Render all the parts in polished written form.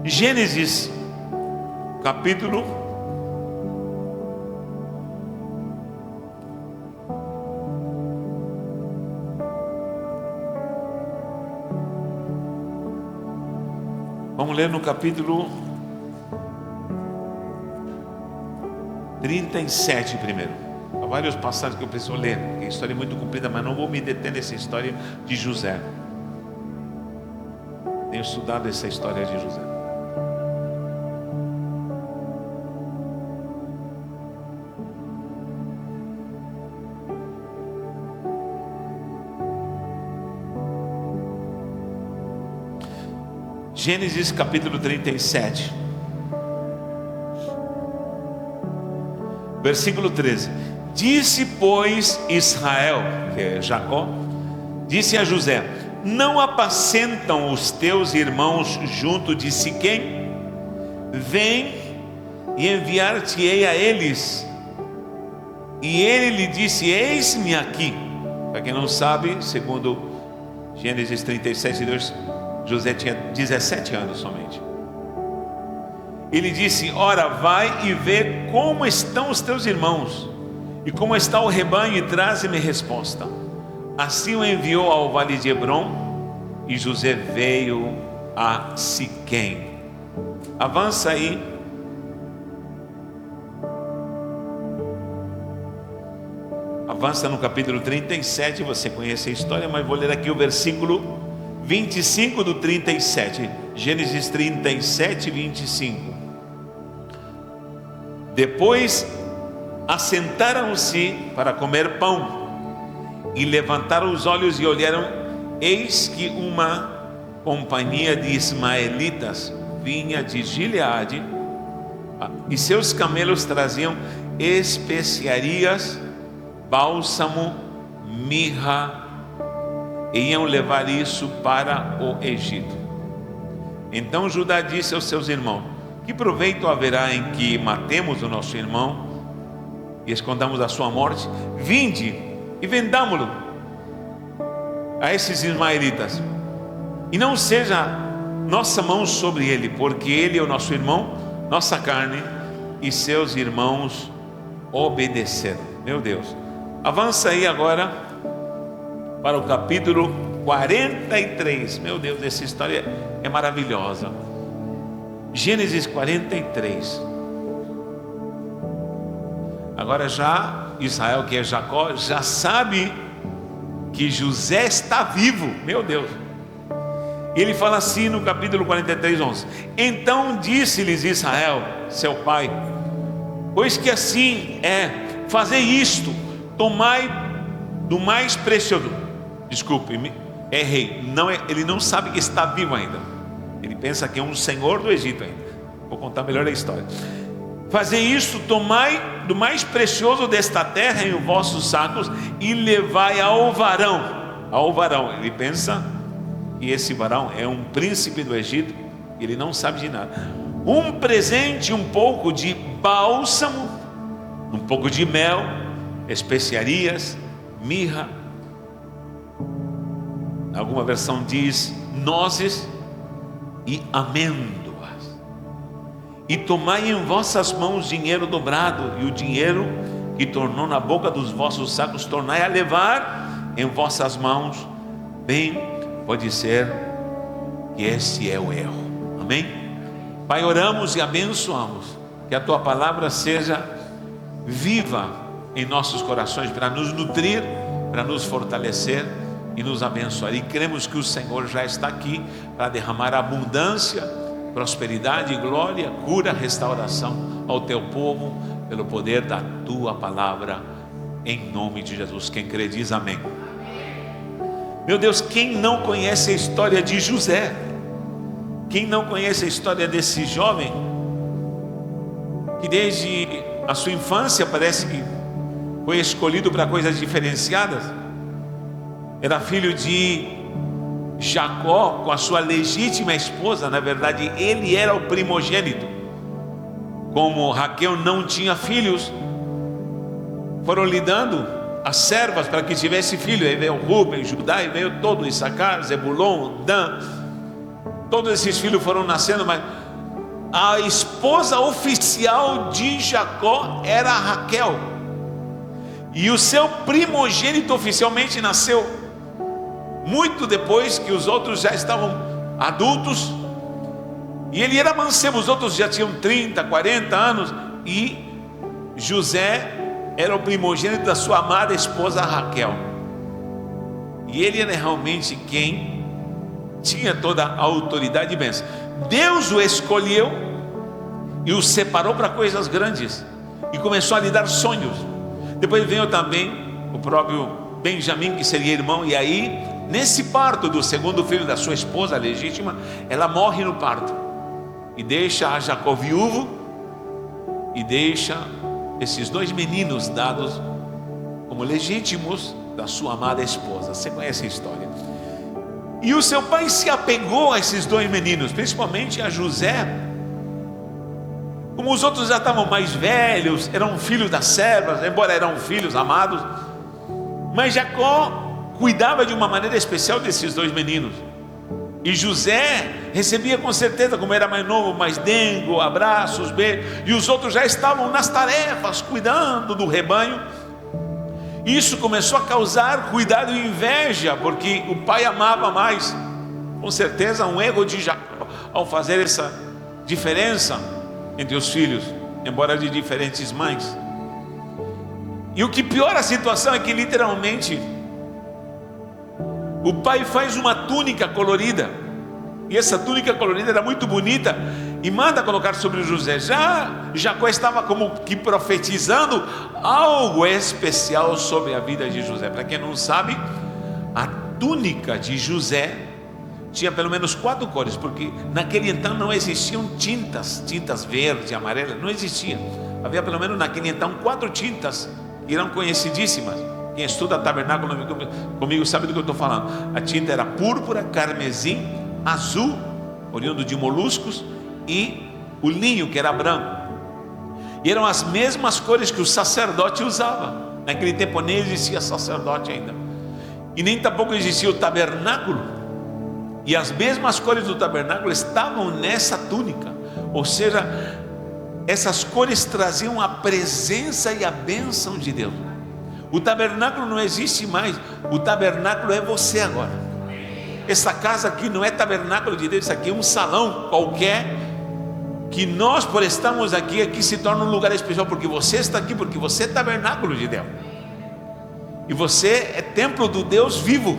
Gênesis, capítulo 37 primeiro. Há vários passagens que eu preciso ler, porque a história é muito comprida, mas não vou me deter nessa história de José. Tenho estudado essa história de José. Gênesis capítulo 37, versículo 13. Disse, pois, Israel, que é Jacó, disse a José: não apacentam os teus irmãos junto de Siquém? Vem e enviar-te-ei a eles. E ele lhe disse: eis-me aqui. Para quem não sabe, segundo Gênesis 37, 2, José tinha 17 anos somente. Ele disse: ora, vai e vê como estão os teus irmãos e como está o rebanho, e traze-me resposta. Assim o enviou ao vale de Hebrom, e José veio a Siquém. Avança aí. Avança no capítulo 37, você conhece a história, mas vou ler aqui o versículo 25 do 37, Gênesis 37, 25. Depois assentaram-se para comer pão, e levantaram os olhos e olharam, eis que uma companhia de ismaelitas vinha de Gileade, e seus camelos traziam especiarias, bálsamo, mirra, e iam levar isso para o Egito. Então Judá disse aos seus irmãos: que proveito haverá em que matemos o nosso irmão e escondamos a sua morte? Vinde e vendamo-lo a esses ismaelitas, e não seja nossa mão sobre ele, porque ele é o nosso irmão, nossa carne, e seus irmãos obedeceram. Meu Deus, avança aí agora para o capítulo 43. Meu Deus, essa história é maravilhosa. Gênesis 43. Agora já Israel, que é Jacó, já sabe que José está vivo. Meu Deus. Ele fala assim no capítulo 43, 11: então disse-lhes Israel, seu pai: pois que assim é, fazei isto, tomai do mais precioso. Desculpe, errei. Não é, ele não sabe que está vivo ainda. Ele pensa que é um senhor do Egito ainda. Vou contar melhor a história. Fazei isso, tomai do mais precioso desta terra em vossos sacos, e levai ao varão. Ao varão. Ele pensa que esse varão é um príncipe do Egito. Ele não sabe de nada. Um presente, um pouco de bálsamo, um pouco de mel, especiarias, mirra. Alguma versão diz nozes e amêndoas. E tomai em vossas mãos dinheiro dobrado, e o dinheiro que tornou na boca dos vossos sacos tornai a levar em vossas mãos. Bem, pode ser que esse é o erro. Amém? Pai, oramos e abençoamos que a tua palavra seja viva em nossos corações, para nos nutrir, para nos fortalecer e nos abençoar. E cremos que o Senhor já está aqui para derramar abundância, prosperidade, glória, cura, restauração ao teu povo, pelo poder da tua palavra, em nome de Jesus. Quem crê diz amém. Meu Deus, quem não conhece a história de José? Quem não conhece a história desse jovem que desde a sua infância parece que foi escolhido para coisas diferenciadas? Era filho de Jacó com a sua legítima esposa. Na verdade, ele era o primogênito. Como Raquel não tinha filhos, foram lhe dando as servas para que tivesse filho. Aí veio Rubem, Judá, e veio todo Issacar, Zebulon, Dan. Todos esses filhos foram nascendo, mas a esposa oficial de Jacó era Raquel, e o seu primogênito oficialmente nasceu muito depois que os outros já estavam adultos, e ele era mancebo, os outros já tinham 30, 40 anos, e José era o primogênito da sua amada esposa Raquel, e ele era realmente quem tinha toda a autoridade e bênção. Deus o escolheu e o separou para coisas grandes, e começou a lhe dar sonhos. Depois veio também o próprio Benjamim, que seria irmão, e aí, nesse parto do segundo filho da sua esposa legítima, ela morre no parto, e deixa a Jacó viúvo, e deixa esses 2 meninos dados como legítimos da sua amada esposa. Você conhece a história. E o seu pai se apegou a esses 2 meninos, principalmente a José. Como os outros já estavam mais velhos, eram filhos das servas, embora eram filhos amados, mas Jacó cuidava de uma maneira especial desses 2 meninos. E José recebia com certeza, como era mais novo, mais dengo, abraços, beijos, e os outros já estavam nas tarefas, cuidando do rebanho. Isso começou a causar cuidado e inveja, porque o pai amava mais. Com certeza um erro de Jacó ao fazer essa diferença entre os filhos, embora de diferentes mães. E o que piora a situação é que literalmente o pai faz uma túnica colorida, e essa túnica colorida era muito bonita, e manda colocar sobre José. Já Jacó estava como que profetizando algo especial sobre a vida de José. Para quem não sabe, a túnica de José tinha pelo menos 4 cores, porque naquele então não existiam tintas verde, amarela, não existia. Havia pelo menos naquele então 4 tintas, que eram conhecidíssimas. Quem estuda tabernáculo comigo sabe do que eu estou falando. A tinta era púrpura, carmesim, azul, oriundo de moluscos, e o linho, que era branco. E eram as mesmas cores que o sacerdote usava. Naquele tempo nem existia sacerdote ainda, e nem tampouco existia o tabernáculo. E as mesmas cores do tabernáculo estavam nessa túnica. Ou seja, essas cores traziam a presença e a bênção de Deus. O tabernáculo não existe mais. O tabernáculo é você agora. Essa casa aqui não é tabernáculo de Deus. Isso aqui é um salão qualquer, que nós, por estarmos aqui se torna um lugar especial, porque você está aqui, porque você é tabernáculo de Deus, e você é templo do Deus vivo.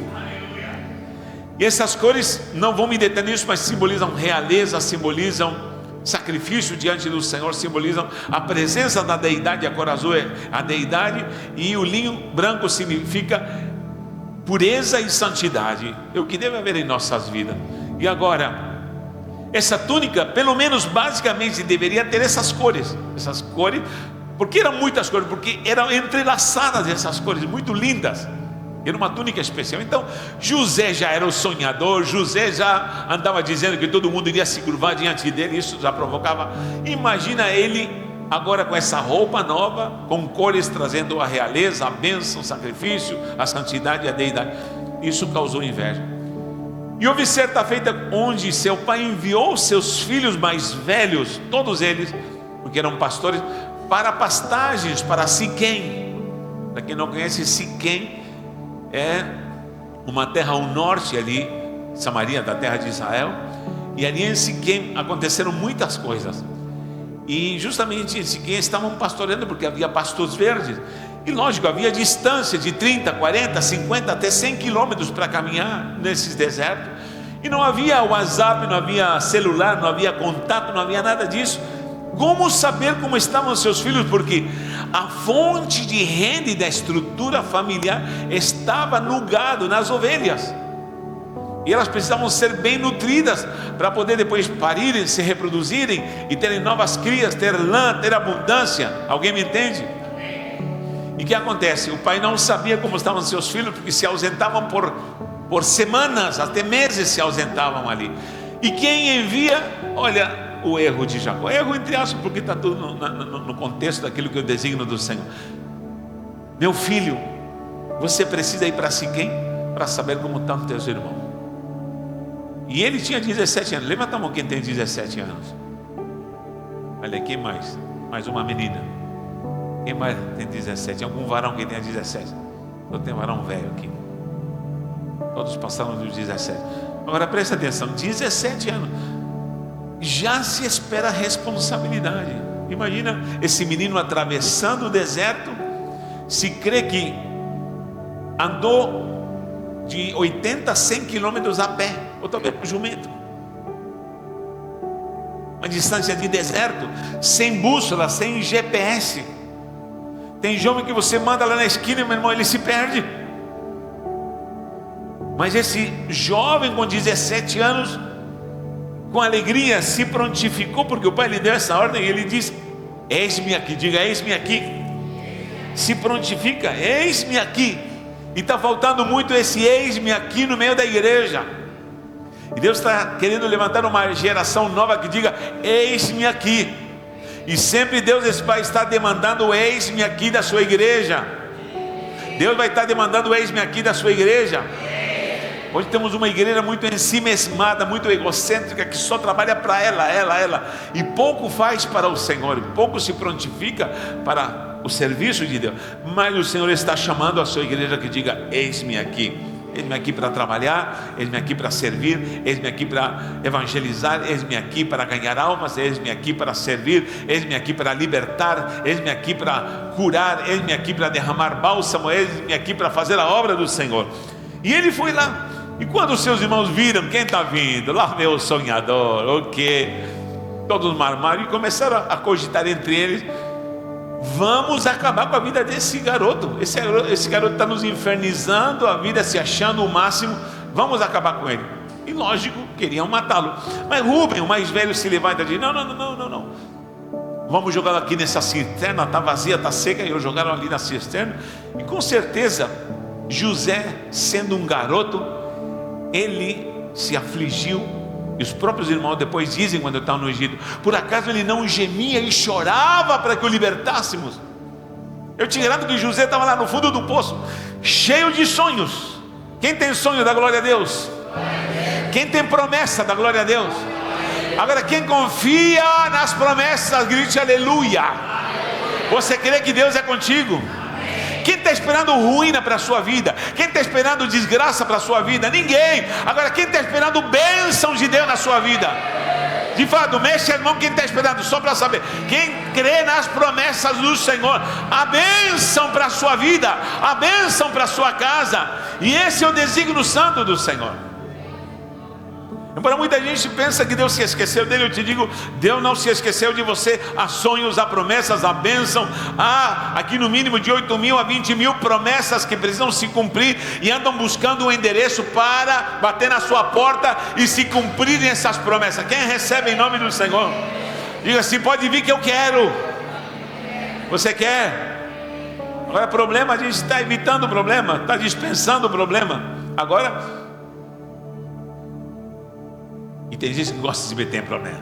E essas cores, não vou me deter nisso, mas simbolizam realeza, simbolizam sacrifício diante do Senhor, simbolizam a presença da deidade. A cor azul é a deidade, e o linho branco significa pureza e santidade. É o que deve haver em nossas vidas. E agora, essa túnica, pelo menos basicamente, deveria ter essas cores, porque eram muitas cores, porque eram entrelaçadas essas cores, muito lindas. Era uma túnica especial. Então José já era o sonhador, José já andava dizendo que todo mundo iria se curvar diante dele. Isso já provocava. Imagina ele agora com essa roupa nova, com cores trazendo a realeza, a bênção, o sacrifício, a santidade e a deidade. Isso causou inveja. E houve certa feita onde seu pai enviou seus filhos mais velhos, todos eles, porque eram pastores, para pastagens, para Siquém. Para quem não conhece, Siquém é uma terra ao norte ali, Samaria, da terra de Israel. E ali em Siquém aconteceram muitas coisas. E justamente em Siquém estavam pastoreando, porque havia pastos verdes. E lógico, havia distância de 30, 40, 50, até 100 quilômetros para caminhar nesses desertos. E não havia WhatsApp, não havia celular, não havia contato, não havia nada disso. Como saber como estavam seus filhos? Porque a fonte de renda e da estrutura familiar estava no gado, nas ovelhas. E elas precisavam ser bem nutridas para poder depois parirem, se reproduzirem e terem novas crias, ter lã, ter abundância. Alguém me entende? E o que acontece? O pai não sabia como estavam seus filhos, porque se ausentavam por semanas, até meses se ausentavam ali. E quem envia, olha, o erro de Jacó, erro entre aspas, porque está tudo no contexto daquilo que eu designo do Senhor. Meu filho, você precisa ir para Siquém para saber como estão os teus irmãos. E ele tinha 17 anos. Levanta a mão quem tem 17 anos. Olha, quem mais? Mais uma menina. Quem mais tem 17? Tem algum varão que tenha 17? Eu tenho varão velho aqui. Todos passaram dos 17. Agora presta atenção, 17 anos. Já se espera responsabilidade. Imagina esse menino atravessando o deserto. Se crê que andou de 80 a 100 quilômetros a pé, ou talvez com jumento. Uma distância de deserto, sem bússola, sem GPS. Tem jovem que você manda lá na esquina, meu irmão, ele se perde. Mas esse jovem com 17 anos, com alegria, se prontificou, porque o pai lhe deu essa ordem, e ele diz: eis-me aqui, diga eis-me aqui. Se prontifica, eis-me aqui. E está faltando muito esse eis-me aqui no meio da igreja. E Deus está querendo levantar uma geração nova que diga eis-me aqui. E sempre Deus, esse Pai, está demandando o eis-me aqui da sua igreja. Deus vai estar demandando o eis-me aqui da sua igreja. Hoje temos uma igreja muito ensimesmada, muito egocêntrica, que só trabalha para ela, e pouco faz para o Senhor, pouco se prontifica para o serviço de Deus. Mas o Senhor está chamando a sua igreja que diga eis-me aqui. Eis-me aqui para trabalhar, eis-me aqui para servir, eis-me aqui para evangelizar, eis-me aqui para ganhar almas, eis-me aqui para servir, eis-me aqui para libertar, eis-me aqui para curar, eis-me aqui para derramar bálsamo, eis-me aqui para fazer a obra do Senhor. E ele foi lá. E quando os seus irmãos viram, quem está vindo? Lá veio o sonhador, o quê? Todos marmaram e começaram a cogitar entre eles: vamos acabar com a vida desse garoto. Esse garoto está nos infernizando a vida, se achando o máximo. Vamos acabar com ele. E lógico, queriam matá-lo. Mas Rubem, o mais velho, se levanta e diz: não. Vamos jogá-lo aqui nessa cisterna, está vazia, está seca. E eu jogaram ali na cisterna. E com certeza, José, sendo um garoto, ele se afligiu. E os próprios irmãos depois dizem, quando estava no Egito: por acaso ele não gemia e chorava para que o libertássemos? Eu te garanto que José estava lá no fundo do poço, cheio de sonhos. Quem tem sonho da glória a Deus? Quem tem promessa da glória a Deus? Agora, quem confia nas promessas, grite aleluia. Você crê que Deus é contigo? Quem está esperando ruína para a sua vida? Quem está esperando desgraça para a sua vida? Ninguém. Agora, quem está esperando bênção de Deus na sua vida? De fato, mexe a mão quem está esperando, só para saber. Quem crê nas promessas do Senhor, a bênção para a sua vida, a bênção para a sua casa. E esse é o desígnio santo do Senhor. Embora muita gente pensa que Deus se esqueceu dele, eu te digo: Deus não se esqueceu de você. Há sonhos, há promessas, há bênção. Há aqui no mínimo de 8.000 a 20.000 promessas que precisam se cumprir, e andam buscando um endereço para bater na sua porta e se cumprirem essas promessas. Quem recebe em nome do Senhor? Diga assim: pode vir que eu quero. Você quer? Agora, problema, a gente está evitando o problema, está dispensando o problema. Agora, e tem gente que gosta de se meter em problema.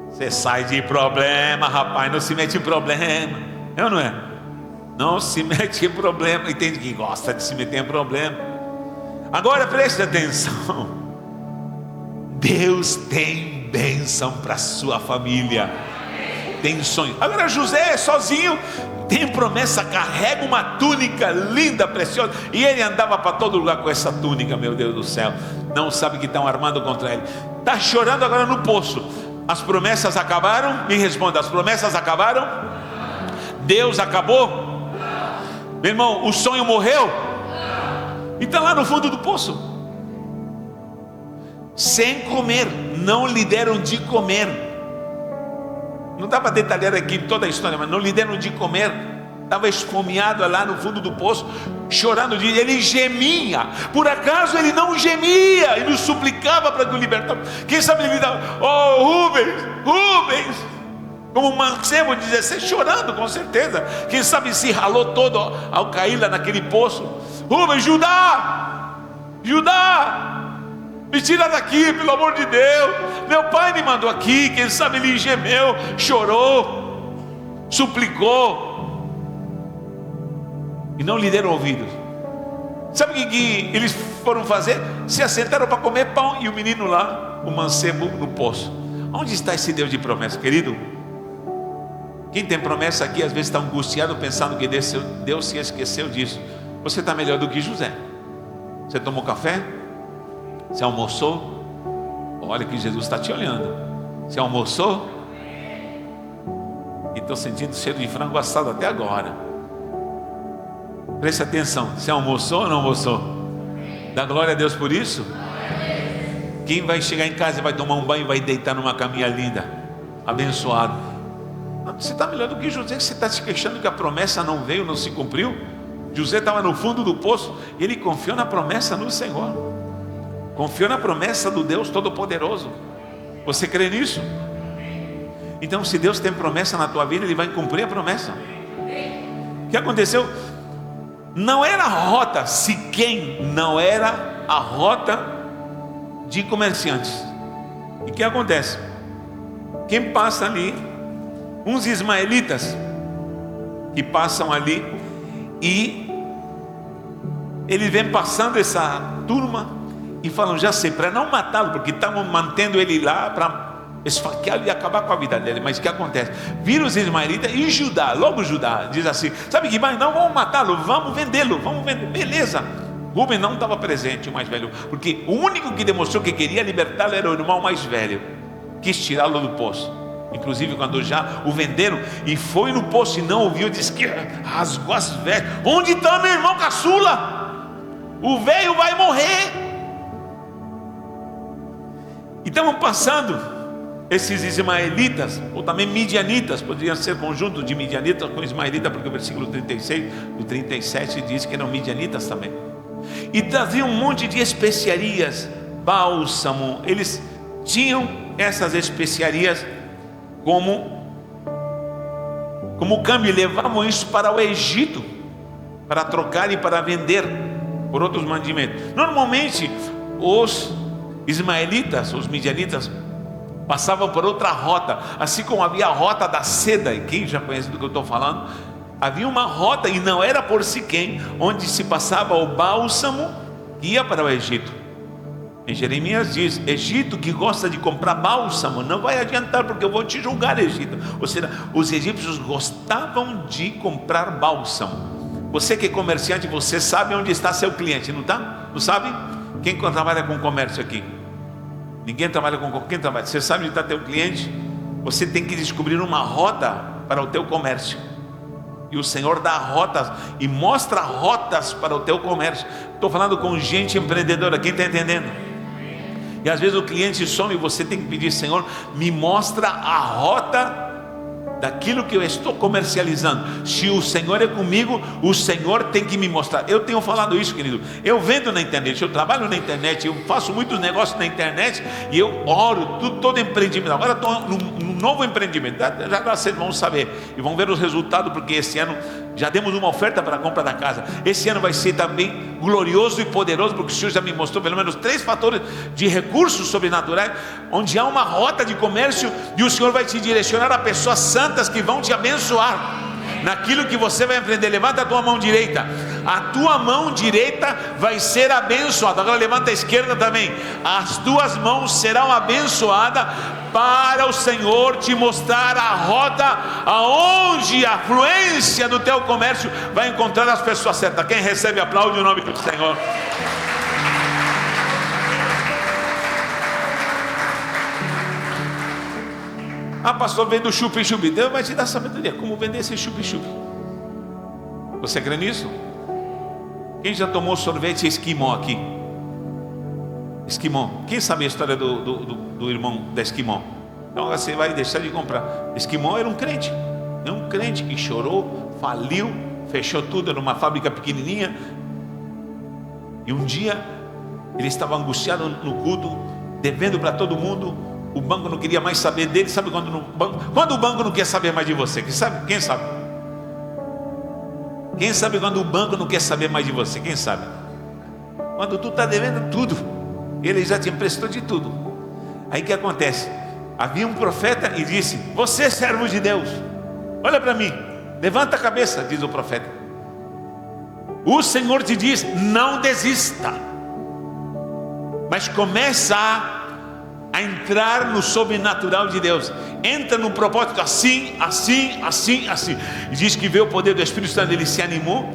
Você sai de problema, rapaz, não se mete em problema. É ou não é? Não se mete em problema. E tem gente que gosta de se meter em problema. Agora preste atenção. Deus tem bênção para a sua família. Tem sonho. Agora José é sozinho, tem promessa, carrega uma túnica linda, preciosa. E ele andava para todo lugar com essa túnica, meu Deus do céu. Não sabe que estão armando contra ele. Está chorando agora no poço. As promessas acabaram? Me responda, as promessas acabaram? Deus acabou? Meu irmão, o sonho morreu? E está lá no fundo do poço, sem comer. Não lhe deram de comer. Não dá para detalhar aqui toda a história, mas não lhe deram de comer. Estava esfomeado lá no fundo do poço, chorando. Ele gemia. Por acaso ele não gemia? Ele suplicava para que o libertasse. Quem sabe ele dava: oh Rubens, como um mancebo de 16, chorando com certeza. Quem sabe se ralou todo ao cair lá naquele poço. Rubens, Judá, me tira daqui, pelo amor de Deus. Meu pai me mandou aqui. Quem sabe ele gemeu, chorou, suplicou, e não lhe deram ouvidos. Sabe o que eles foram fazer? Se assentaram para comer pão, e o menino lá, o mancebo, no poço. Onde está esse Deus de promessa, querido? Quem tem promessa aqui às vezes está angustiado pensando que Deus se esqueceu disso. Você está melhor do que José. Você tomou café? Você almoçou? Olha que Jesus está te olhando. Você almoçou? E estou sentindo cheiro de frango assado até agora. Preste atenção. Você almoçou ou não almoçou? Dá glória a Deus por isso? Quem vai chegar em casa e vai tomar um banho e vai deitar numa caminha linda, abençoado? Você está melhor do que José. Você está se queixando que a promessa não veio, não se cumpriu? José estava no fundo do poço e ele confiou na promessa no Senhor. Confiou na promessa do Deus Todo-Poderoso. Você crê nisso? Então, se Deus tem promessa na tua vida, Ele vai cumprir a promessa. O que aconteceu? Não era a rota, Siquém não era a rota de comerciantes. E o que acontece? Quem passa ali, uns ismaelitas que passam ali, e eles vêm passando essa turma e falam: já sei, para não matá-lo, porque estavam mantendo ele lá para esfaqueá-lo e acabar com a vida dele. Mas o que acontece? Viram os ismaelitas e Judá, logo Judá diz assim: sabe que vai? Não, vamos matá-lo, vamos vendê-lo, vamos vender. Beleza. Rubem não estava presente, o mais velho, porque o único que demonstrou que queria libertá-lo era o irmão mais velho. Quis tirá-lo do poço. Inclusive quando já o venderam e foi no poço e não ouviu, disse que rasgou as vestes. Onde está meu irmão caçula? O velho vai morrer. E estavam passando esses ismaelitas, ou também midianitas, poderiam ser conjunto de midianitas com ismaelitas, porque o versículo 36 do 37 diz que eram midianitas também. E traziam um monte de especiarias, bálsamo. Eles tinham essas especiarias como câmbio, levavam isso para o Egito para trocar e para vender por outros mantimentos. Normalmente os ismaelitas, os midianitas, passavam por outra rota, assim como havia a rota da seda. E quem já conhece do que eu estou falando, havia uma rota, e não era por Siquém, onde se passava o bálsamo que ia para o Egito. Em Jeremias diz: Egito que gosta de comprar bálsamo, não vai adiantar, porque eu vou te julgar, Egito. Ou seja, os egípcios gostavam de comprar bálsamo. Você que é comerciante, você sabe onde está seu cliente, não está? Não sabe? Quem trabalha com comércio aqui? Ninguém trabalha com quem trabalha. Você sabe onde está teu cliente? Você tem que descobrir uma rota para o teu comércio. E o Senhor dá rotas e mostra rotas para o teu comércio. Estou falando com gente empreendedora, quem está entendendo? E às vezes o cliente some e você tem que pedir: Senhor, me mostra a rota daquilo que eu estou comercializando. Se o Senhor é comigo, o Senhor tem que me mostrar. Eu tenho falado isso, querido. Eu vendo na internet, eu trabalho na internet, eu faço muitos negócios na internet e eu oro, todo empreendimento. Agora estou num novo empreendimento. Já vocês vão saber e vão ver os resultados, porque esse ano já demos uma oferta para a compra da casa. Esse ano vai ser também glorioso e poderoso, porque o Senhor já me mostrou pelo menos 3 fatores de recursos sobrenaturais, onde há uma rota de comércio, e o Senhor vai te direcionar a pessoas santas que vão te abençoar naquilo que você vai empreender. Levanta a tua mão direita. A tua mão direita vai ser abençoada. Agora levanta a esquerda também. As tuas mãos serão abençoadas, para o Senhor te mostrar a rota aonde a fluência do teu comércio vai encontrar as pessoas certas. Quem recebe, aplaude o nome do Senhor. Ah, pastor, vende o chup-chup. Deus vai te dar sabedoria como vender esse chup-chup. Você crê nisso? Quem já tomou sorvete Esquimó aqui? Esquimó. Quem sabe a história do irmão da Esquimó? Então você vai deixar de comprar. Esquimó era um crente. É um crente que chorou, faliu, fechou tudo, era uma fábrica pequenininha. E um dia ele estava angustiado no culto, devendo para todo mundo. O banco não queria mais saber dele. Sabe quando o banco não quer saber mais de você? Quem sabe? Quem sabe? Quem sabe quando o banco não quer saber mais de você? Quem sabe? Quando tu está devendo tudo, ele já te emprestou de tudo. Aí o que acontece? Havia um profeta e disse: você é servo de Deus, olha para mim, levanta a cabeça, diz o profeta. O Senhor te diz: não desista, mas começa a entrar no sobrenatural de Deus. entra no propósito assim. E diz que vê o poder do Espírito Santo, ele se animou.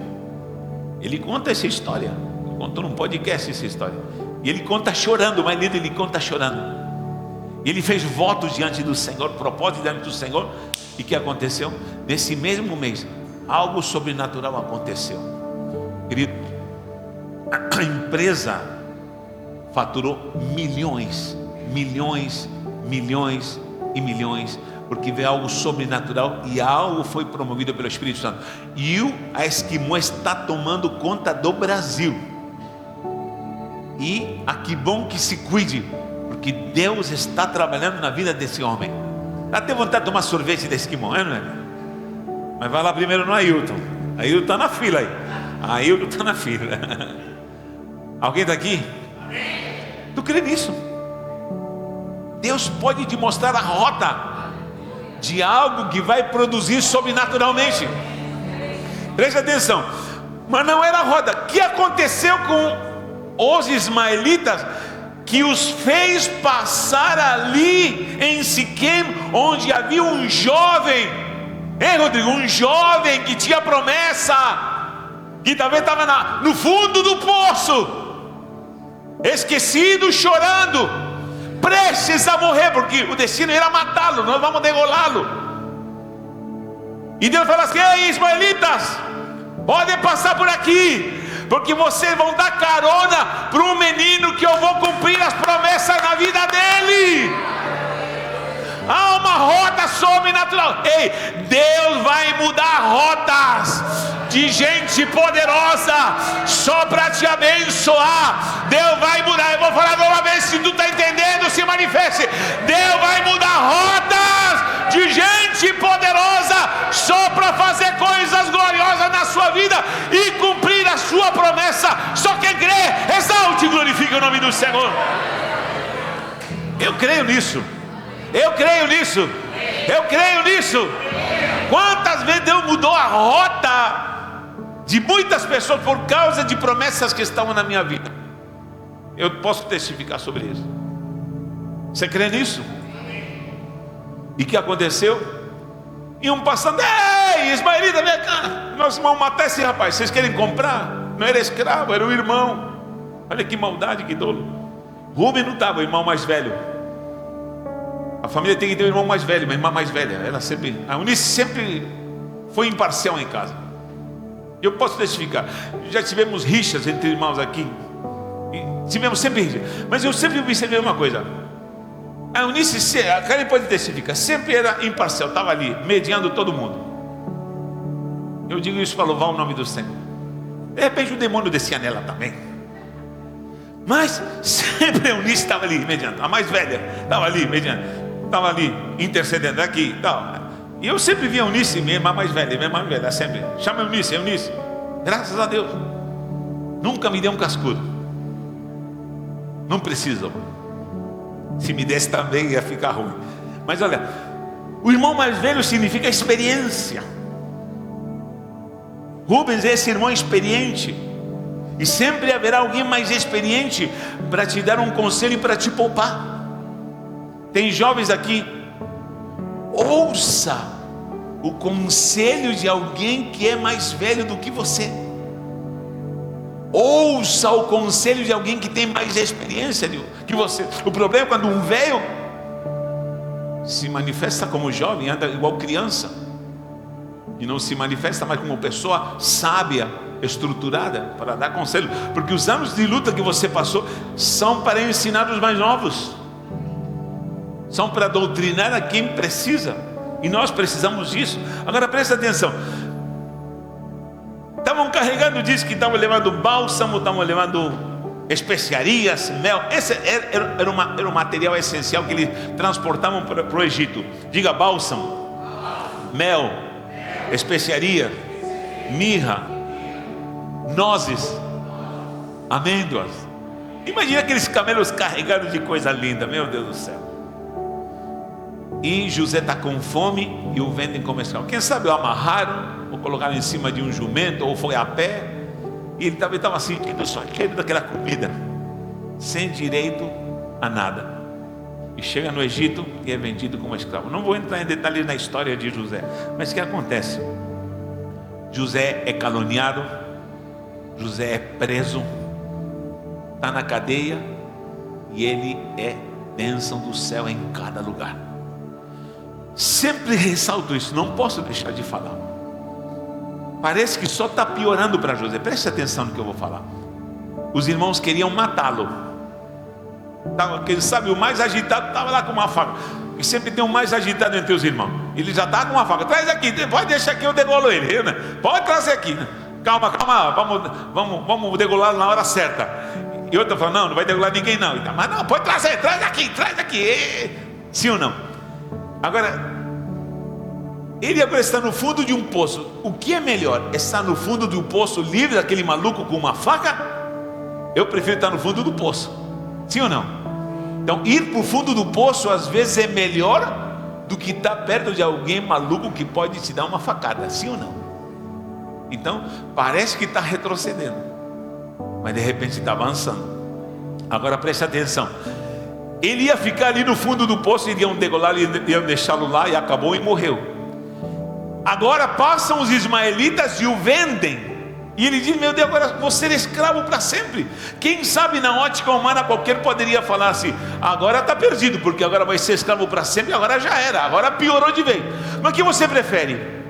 Ele conta essa história, contou num podcast essa história, e ele conta chorando, mas ele conta chorando. E ele fez votos diante do Senhor, propósito diante do Senhor. E o que aconteceu? Nesse mesmo mês, algo sobrenatural aconteceu. Querido, a empresa faturou milhões, porque veio algo sobrenatural e algo foi promovido pelo Espírito Santo. E a Esquimó está tomando conta do Brasil. E que bom que se cuide, porque Deus está trabalhando na vida desse homem. Dá até vontade de tomar sorvete da Esquimó, não é? Mas vai lá primeiro no Ailton. Ailton está na fila aí. Ailton está na fila. Alguém está aqui? Tu crê nisso? Deus pode te mostrar a rota de algo que vai produzir sobrenaturalmente. Preste atenção. Mas não era a rota. O que aconteceu com os ismaelitas que os fez passar ali em Siquém, onde havia um jovem, Rodrigo? Um jovem que tinha promessa, que talvez estava no fundo do poço, esquecido, chorando, prestes a morrer, porque o destino era matá-lo, nós vamos degolá-lo. E Deus fala assim: ei, ismaelitas, podem passar por aqui, porque vocês vão dar carona para um menino que eu vou cumprir as promessas na vida dele. Há uma rota sobrenatural. Ei, Deus vai mudar rotas de gente poderosa só para te abençoar. Deus vai mudar. Eu vou falar de uma vez, se tu está entendendo, se manifeste. Deus vai mudar rotas de gente poderosa só para fazer coisas gloriosas na sua vida e cumprir a sua promessa. Só quem crê, exalte e glorifique o nome do Senhor. Eu creio nisso. Eu creio nisso. Eu creio nisso. Quantas vezes Deus mudou a rota de muitas pessoas por causa de promessas que estavam na minha vida. Eu posso testificar sobre isso. Você crê nisso? E o que aconteceu? Iam passando: ei, ismaelita, vem cá, nós vamos matar esse rapaz. Vocês querem comprar? Não era escravo, era o irmão. Olha que maldade, que dolo. Rubem não estava, o irmão mais velho. A família tem que ter um irmão mais velho, uma irmã mais velha. A Eunice sempre foi imparcial em casa. Eu posso testificar. Já tivemos rixas entre irmãos aqui. Tivemos sempre rixas. Mas eu sempre observei uma coisa. A Eunice, a Karen pode testificar, sempre era imparcial, estava ali, mediando todo mundo. Eu digo isso para louvar o nome do Senhor. De repente o demônio descia nela também. Mas sempre a Eunice estava ali mediando. A mais velha estava ali mediando, estava ali intercedendo aqui, tal. E eu sempre via a Eunice, minha irmã mais velha, sempre. Chama a Eunice, Eunice. Graças a Deus, nunca me deu um cascudo. Não precisa. Se me desse também ia ficar ruim. Mas olha, o irmão mais velho significa experiência. Rubens é esse irmão experiente. E sempre haverá alguém mais experiente para te dar um conselho e para te poupar. Tem jovens aqui. Ouça o conselho de alguém que é mais velho do que você. Ouça o conselho de alguém que tem mais experiência que você. O problema é quando um velho se manifesta como jovem, anda igual criança, e não se manifesta mais como pessoa sábia, estruturada, para dar conselho. Porque os anos de luta que você passou são para ensinar os mais novos, são para doutrinar a quem precisa. E nós precisamos disso. Agora presta atenção. Estavam carregando, diz que estavam levando bálsamo, estavam levando especiarias, mel. Esse era um material essencial que eles transportavam para o Egito. Diga: bálsamo, mel, especiaria, mirra, nozes, amêndoas. Imagina aqueles camelos carregados de coisa linda, meu Deus do céu. E José está com fome e o vendem como escravo. Quem sabe o amarraram, ou colocaram em cima de um jumento, ou foi a pé. E ele também estava sentindo só cheiro daquela comida, sem direito a nada. e chega no Egito e é vendido como escravo. Não vou entrar em detalhes na história de José, mas o que acontece? José é caluniado, José é preso, está na cadeia, e ele é bênção do céu em cada lugar. Sempre ressalto isso, não posso deixar de falar. Parece que só está piorando para José. Preste atenção no que eu vou falar. Os irmãos queriam matá-lo. Quem sabe o mais agitado estava lá com uma faca. E sempre tem um mais agitado entre os irmãos. Ele já está com uma faca. Traz aqui, pode deixar aqui, eu degolo ele, né? Pode trazer aqui, né? Calma, vamos degolar na hora certa. E outro falou, não vai degolar ninguém não. Mas não, pode trazer, traz aqui. Sim ou não? Agora, ele agora está no fundo de um poço. O que é melhor? Estar no fundo de um poço livre daquele maluco com uma faca? Eu prefiro estar no fundo do poço. Sim ou não? Então, ir para o fundo do poço às vezes é melhor do que estar perto de alguém maluco que pode te dar uma facada. Sim ou não? Então, parece que está retrocedendo, mas de repente está avançando. Agora preste atenção. Ele ia ficar ali no fundo do poço, iriam degolar, iam deixá-lo lá, e acabou e morreu. Agora passam os ismaelitas e o vendem. E ele diz, meu Deus, agora vou ser escravo para sempre. Quem sabe na ótica humana qualquer poderia falar assim, agora está perdido, porque agora vai ser escravo para sempre, agora já era, agora piorou de vez. Mas o que você prefere?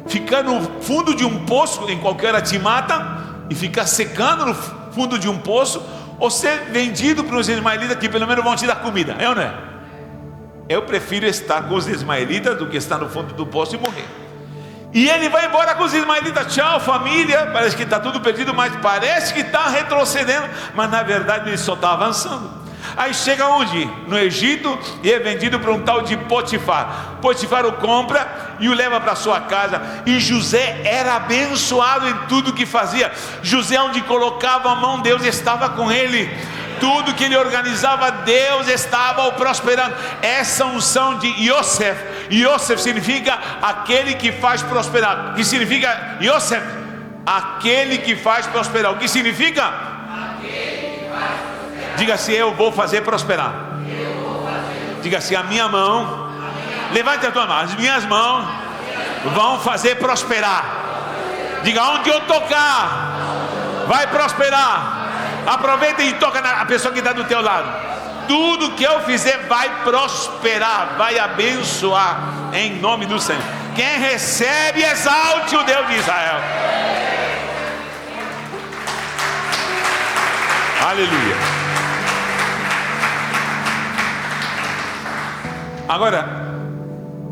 Ficar no fundo de um poço, em qualquer hora te mata, e ficar secando no fundo de um poço, ou ser vendido para os ismaelitas que pelo menos vão te dar comida, é ou não é? Eu prefiro estar com os ismaelitas do que estar no fundo do poço e morrer. E ele vai embora com os ismaelitas, tchau família, parece que está tudo perdido, mas parece que está retrocedendo, mas na verdade ele só está avançando. Aí chega onde? No Egito, e é vendido para um tal de Potifar. Potifar o compra e o leva para sua casa. E José era abençoado em tudo que fazia. José, onde colocava a mão, Deus estava com ele. Tudo que ele organizava, Deus estava o prosperando. Essa unção de Yosef. Yosef significa aquele que faz prosperar. O que significa Yosef? Aquele que faz prosperar. O que significa? Aquele que faz prosperar. Diga assim, eu vou fazer prosperar. Diga assim, a minha mão, levante a tua mão, as minhas mãos vão fazer prosperar. Diga, onde eu tocar, vai prosperar. Aproveita e toca na pessoa que está do teu lado. Tudo que eu fizer vai prosperar, vai abençoar, em nome do Senhor. Quem recebe, exalte o Deus de Israel. Aleluia.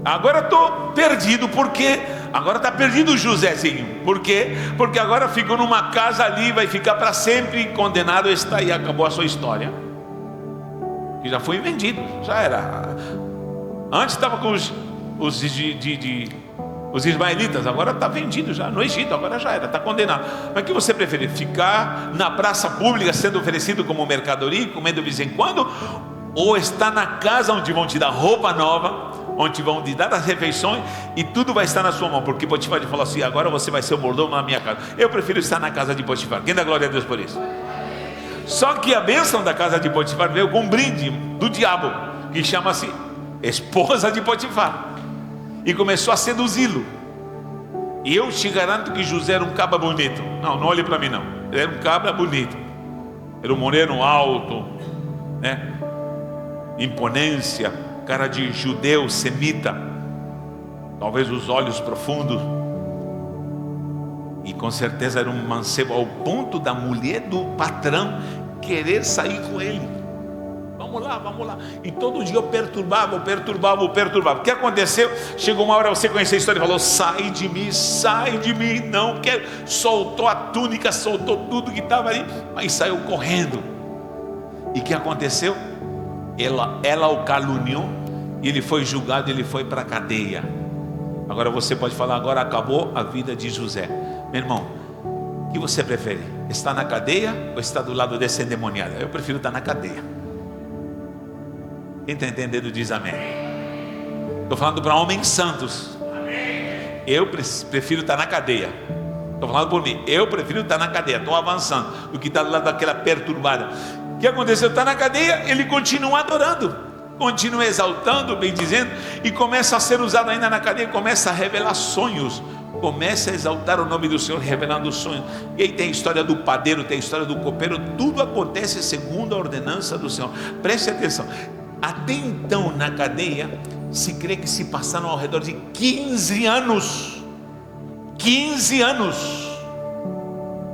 Agora estou perdido, porque agora está perdido o Josézinho. Por quê? Porque agora ficou numa casa ali, vai ficar para sempre condenado, está aí, acabou a sua história. Que já foi vendido, já era. Antes estava com os ismaelitas, agora está vendido já no Egito, agora já era, está condenado. Mas o que você prefere? Ficar na praça pública sendo oferecido como mercadoria, comendo de vez em quando? Ou estar na casa onde vão te dar roupa nova, onde vão te dar as refeições e tudo vai estar na sua mão? Porque Potifar falou assim, agora você vai ser o mordomo na minha casa. Eu prefiro estar na casa de Potifar. Quem dá glória a Deus por isso? Só que a bênção da casa de Potifar veio com um brinde do diabo, que chama-se esposa de Potifar, e começou a seduzi-lo. E eu te garanto que José era um cabra bonito. Não olhe para mim não, ele era um cabra bonito. Era um moreno alto, né? Imponência, cara de judeu, semita, talvez os olhos profundos, e com certeza era um mancebo, ao ponto da mulher do patrão querer sair com ele. Vamos lá. E todo dia eu perturbava. O que aconteceu? Chegou uma hora, você conhece a história, e falou, sai de mim, não quero. Soltou a túnica, soltou tudo que estava ali, mas saiu correndo. E o que aconteceu? Ela o caluniou, e ele foi julgado, ele foi para a cadeia. Agora você pode falar, agora acabou a vida de José. Meu irmão, o que você prefere? Estar na cadeia ou estar do lado desse endemoniado? Eu prefiro estar na cadeia. Quem está entendendo diz amém. Estou falando para homens santos. Eu prefiro estar na cadeia. Estou falando por mim. Eu prefiro estar na cadeia, estou avançando, do que estar do lado daquela perturbada. O que aconteceu? Está na cadeia, ele continua adorando. continua exaltando, bendizendo, e começa a ser usado ainda na cadeia, começa a revelar sonhos, começa a exaltar o nome do Senhor, revelando sonhos. E aí tem a história do padeiro, tem a história do copeiro, tudo acontece segundo a ordenança do Senhor. Preste atenção, até então na cadeia se crê que se passaram ao redor de 15 anos. 15 anos.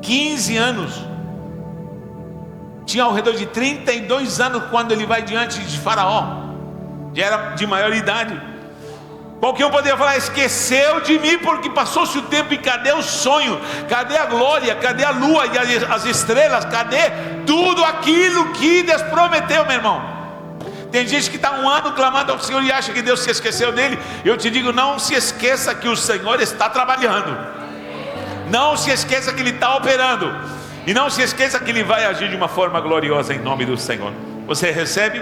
15 anos. Tinha ao redor de 32 anos quando ele vai diante de Faraó. Já era de maior idade. Qualquer um poderia falar: esqueceu de mim porque passou-se o tempo. E cadê o sonho? Cadê a glória? Cadê a lua e as estrelas? Cadê tudo aquilo que Deus prometeu, meu irmão? Tem gente que está um ano clamando ao Senhor e acha que Deus se esqueceu dele. Eu te digo, não se esqueça que o Senhor está trabalhando. Não se esqueça que Ele está operando. E não se esqueça que Ele vai agir de uma forma gloriosa em nome do Senhor. Você recebe?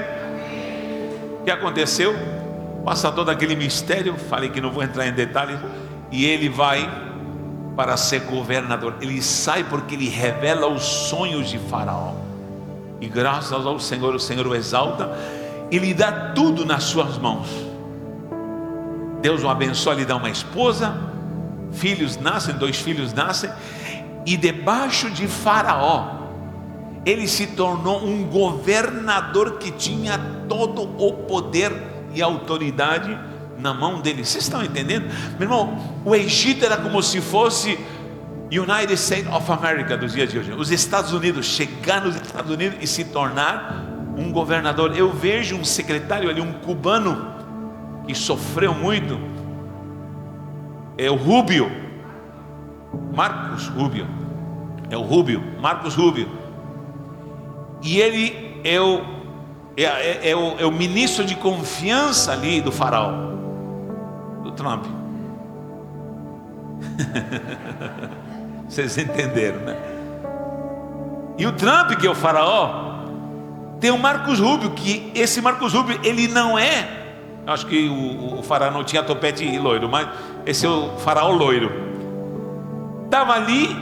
O que aconteceu? Passa todo aquele mistério. Falei que não vou entrar em detalhes. E ele vai para ser governador. Ele sai porque ele revela os sonhos de Faraó. E graças ao Senhor, o Senhor o exalta. Ele dá tudo nas suas mãos. Deus o abençoa, lhe dá uma esposa. Filhos nascem, 2 filhos nascem. E debaixo de Faraó, ele se tornou um governador que tinha todo o poder e autoridade na mão dele. Vocês estão entendendo? Meu irmão, o Egito era como se fosse United States of America dos dias de hoje. Os Estados Unidos, chegar nos Estados Unidos e se tornar um governador. Eu vejo um secretário ali, um cubano, que sofreu muito. É o Rubio. Marcos Rubio, é o Rubio, Marcos Rubio, e ele é o ministro de confiança ali do Faraó, do Trump. Vocês entenderam, né? E o Trump, que é o Faraó, tem o Marcos Rubio, que esse Marcos Rubio, ele não é, acho que o Faraó não tinha topete loiro, mas esse é o Faraó loiro. Estava ali,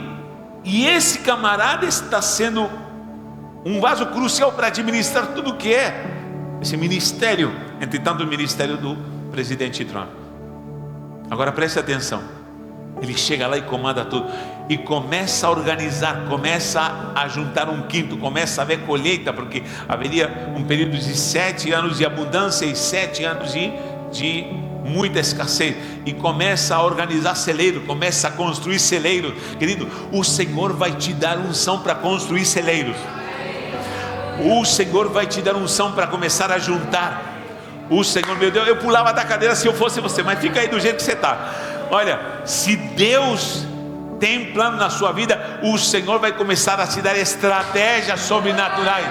e esse camarada está sendo um vaso crucial para administrar tudo o que é esse ministério, entre tanto o ministério do presidente Trump. Agora preste atenção, ele chega lá e comanda tudo, e começa a organizar, começa a juntar um quinto, começa a haver colheita, porque haveria um período de 7 anos de abundância e 7 anos de muita escassez, e começa a organizar celeiro, começa a construir celeiro. Querido, o Senhor vai te dar unção para construir celeiros. O Senhor vai te dar unção para começar a juntar. O Senhor, meu Deus, eu pulava da cadeira se eu fosse você, mas fica aí do jeito que você está. Olha, se Deus tem plano na sua vida, o Senhor vai começar a te dar estratégias sobrenaturais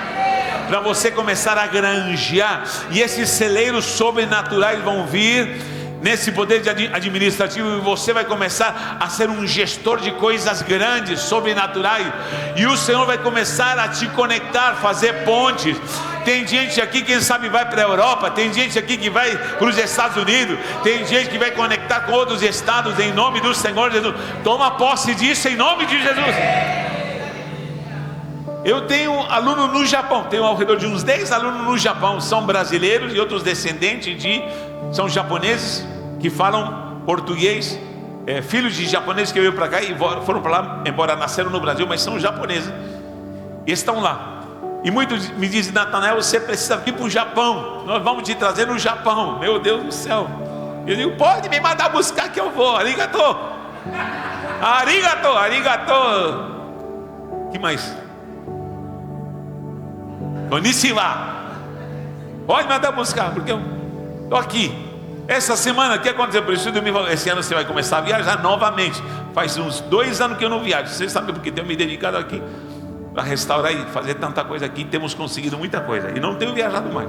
para você começar a granjear, e esses celeiros sobrenaturais vão vir nesse poder administrativo, e você vai começar a ser um gestor de coisas grandes, sobrenaturais, e o Senhor vai começar a te conectar, fazer pontes. Tem gente aqui, quem sabe vai para a Europa, tem gente aqui que vai para os Estados Unidos, tem gente que vai conectar com outros estados, em nome do Senhor Jesus. Toma posse disso em nome de Jesus. Eu tenho aluno no Japão, tenho ao redor de uns 10 alunos no Japão, são brasileiros e outros descendentes são japoneses que falam português, filhos de japoneses que veio para cá e foram para lá, embora nasceram no Brasil, mas são japoneses, e estão lá. E muitos me dizem: Natanael, você precisa vir para o Japão, nós vamos te trazer no Japão. Meu Deus do céu. Eu digo: pode me mandar buscar que eu vou. Arigato, arigato, arigato. Que mais? Konnichiwa. Pode mandar buscar, porque eu estou aqui. Essa semana, o que aconteceu? Por isso eu me falou: esse ano você vai começar a viajar novamente. Faz uns 2 anos que eu não viajo. Vocês sabem porque tenho me dedicado aqui para restaurar e fazer tanta coisa aqui. Temos conseguido muita coisa e não tenho viajado mais.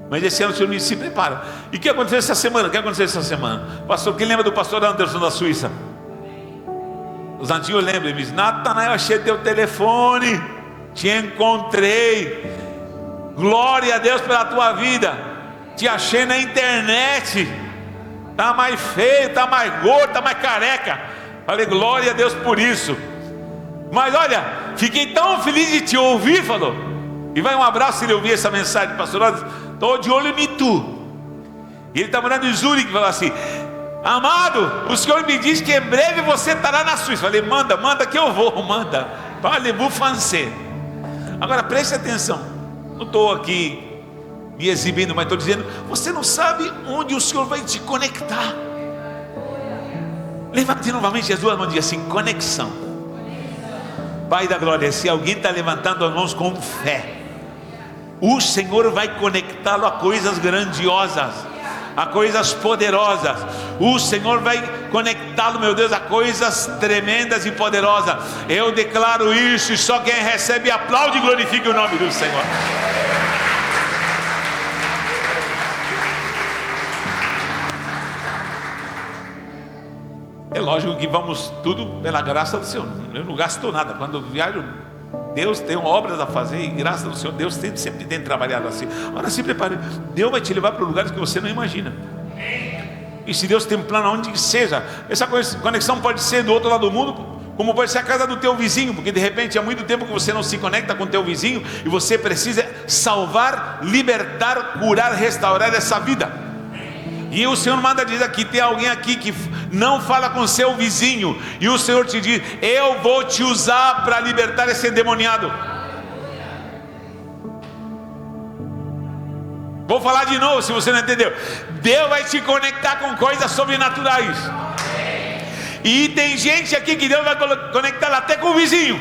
Mas esse ano o Senhor me se prepara. E o que aconteceu essa semana? O que aconteceu essa semana? Pastor, quem lembra do pastor Anderson da Suíça? Os antigos lembram. Ele me diz: Natanael, achei teu telefone, te encontrei, glória a Deus pela tua vida, te achei na internet, está mais feio, está mais gordo, está mais careca. Falei: glória a Deus por isso. Mas olha, fiquei tão feliz de te ouvir, falou. E vai um abraço se ele ouvir essa mensagem, pastor. estou de olho em tu. E ele está morando em Zurique, falou assim: amado, o Senhor me diz que em breve você estará na Suíça. Falei: manda que eu vou, manda. Parlez-vous français. Agora preste atenção, não estou aqui me exibindo, mas estou dizendo, você não sabe onde o Senhor vai te conectar. Levante novamente as duas mãos e diga assim: conexão. Pai da glória, se alguém está levantando as mãos com fé, o Senhor vai conectá-lo a coisas grandiosas, a coisas poderosas. O Senhor vai conectá-lo, meu Deus, a coisas tremendas e poderosas. Eu declaro isso, e só quem recebe aplaude e glorifique o nome do Senhor. É lógico que vamos tudo pela graça do Senhor. Eu não gasto nada. Quando eu viajo, Deus tem obras a fazer, e graças ao Senhor, Deus sempre tem trabalhado assim. Agora se prepare, Deus vai te levar para lugares que você não imagina. E se Deus tem um plano aonde que seja, essa conexão pode ser do outro lado do mundo, como pode ser a casa do teu vizinho, porque de repente há muito tempo que você não se conecta com o teu vizinho, e você precisa salvar, libertar, curar, restaurar essa vida. E o Senhor manda dizer aqui: tem alguém aqui que não fala com seu vizinho, e o Senhor te diz: eu vou te usar para libertar esse endemoniado. Vou falar de novo se você não entendeu. Deus vai te conectar com coisas sobrenaturais. E tem gente aqui que Deus vai conectar até com o vizinho,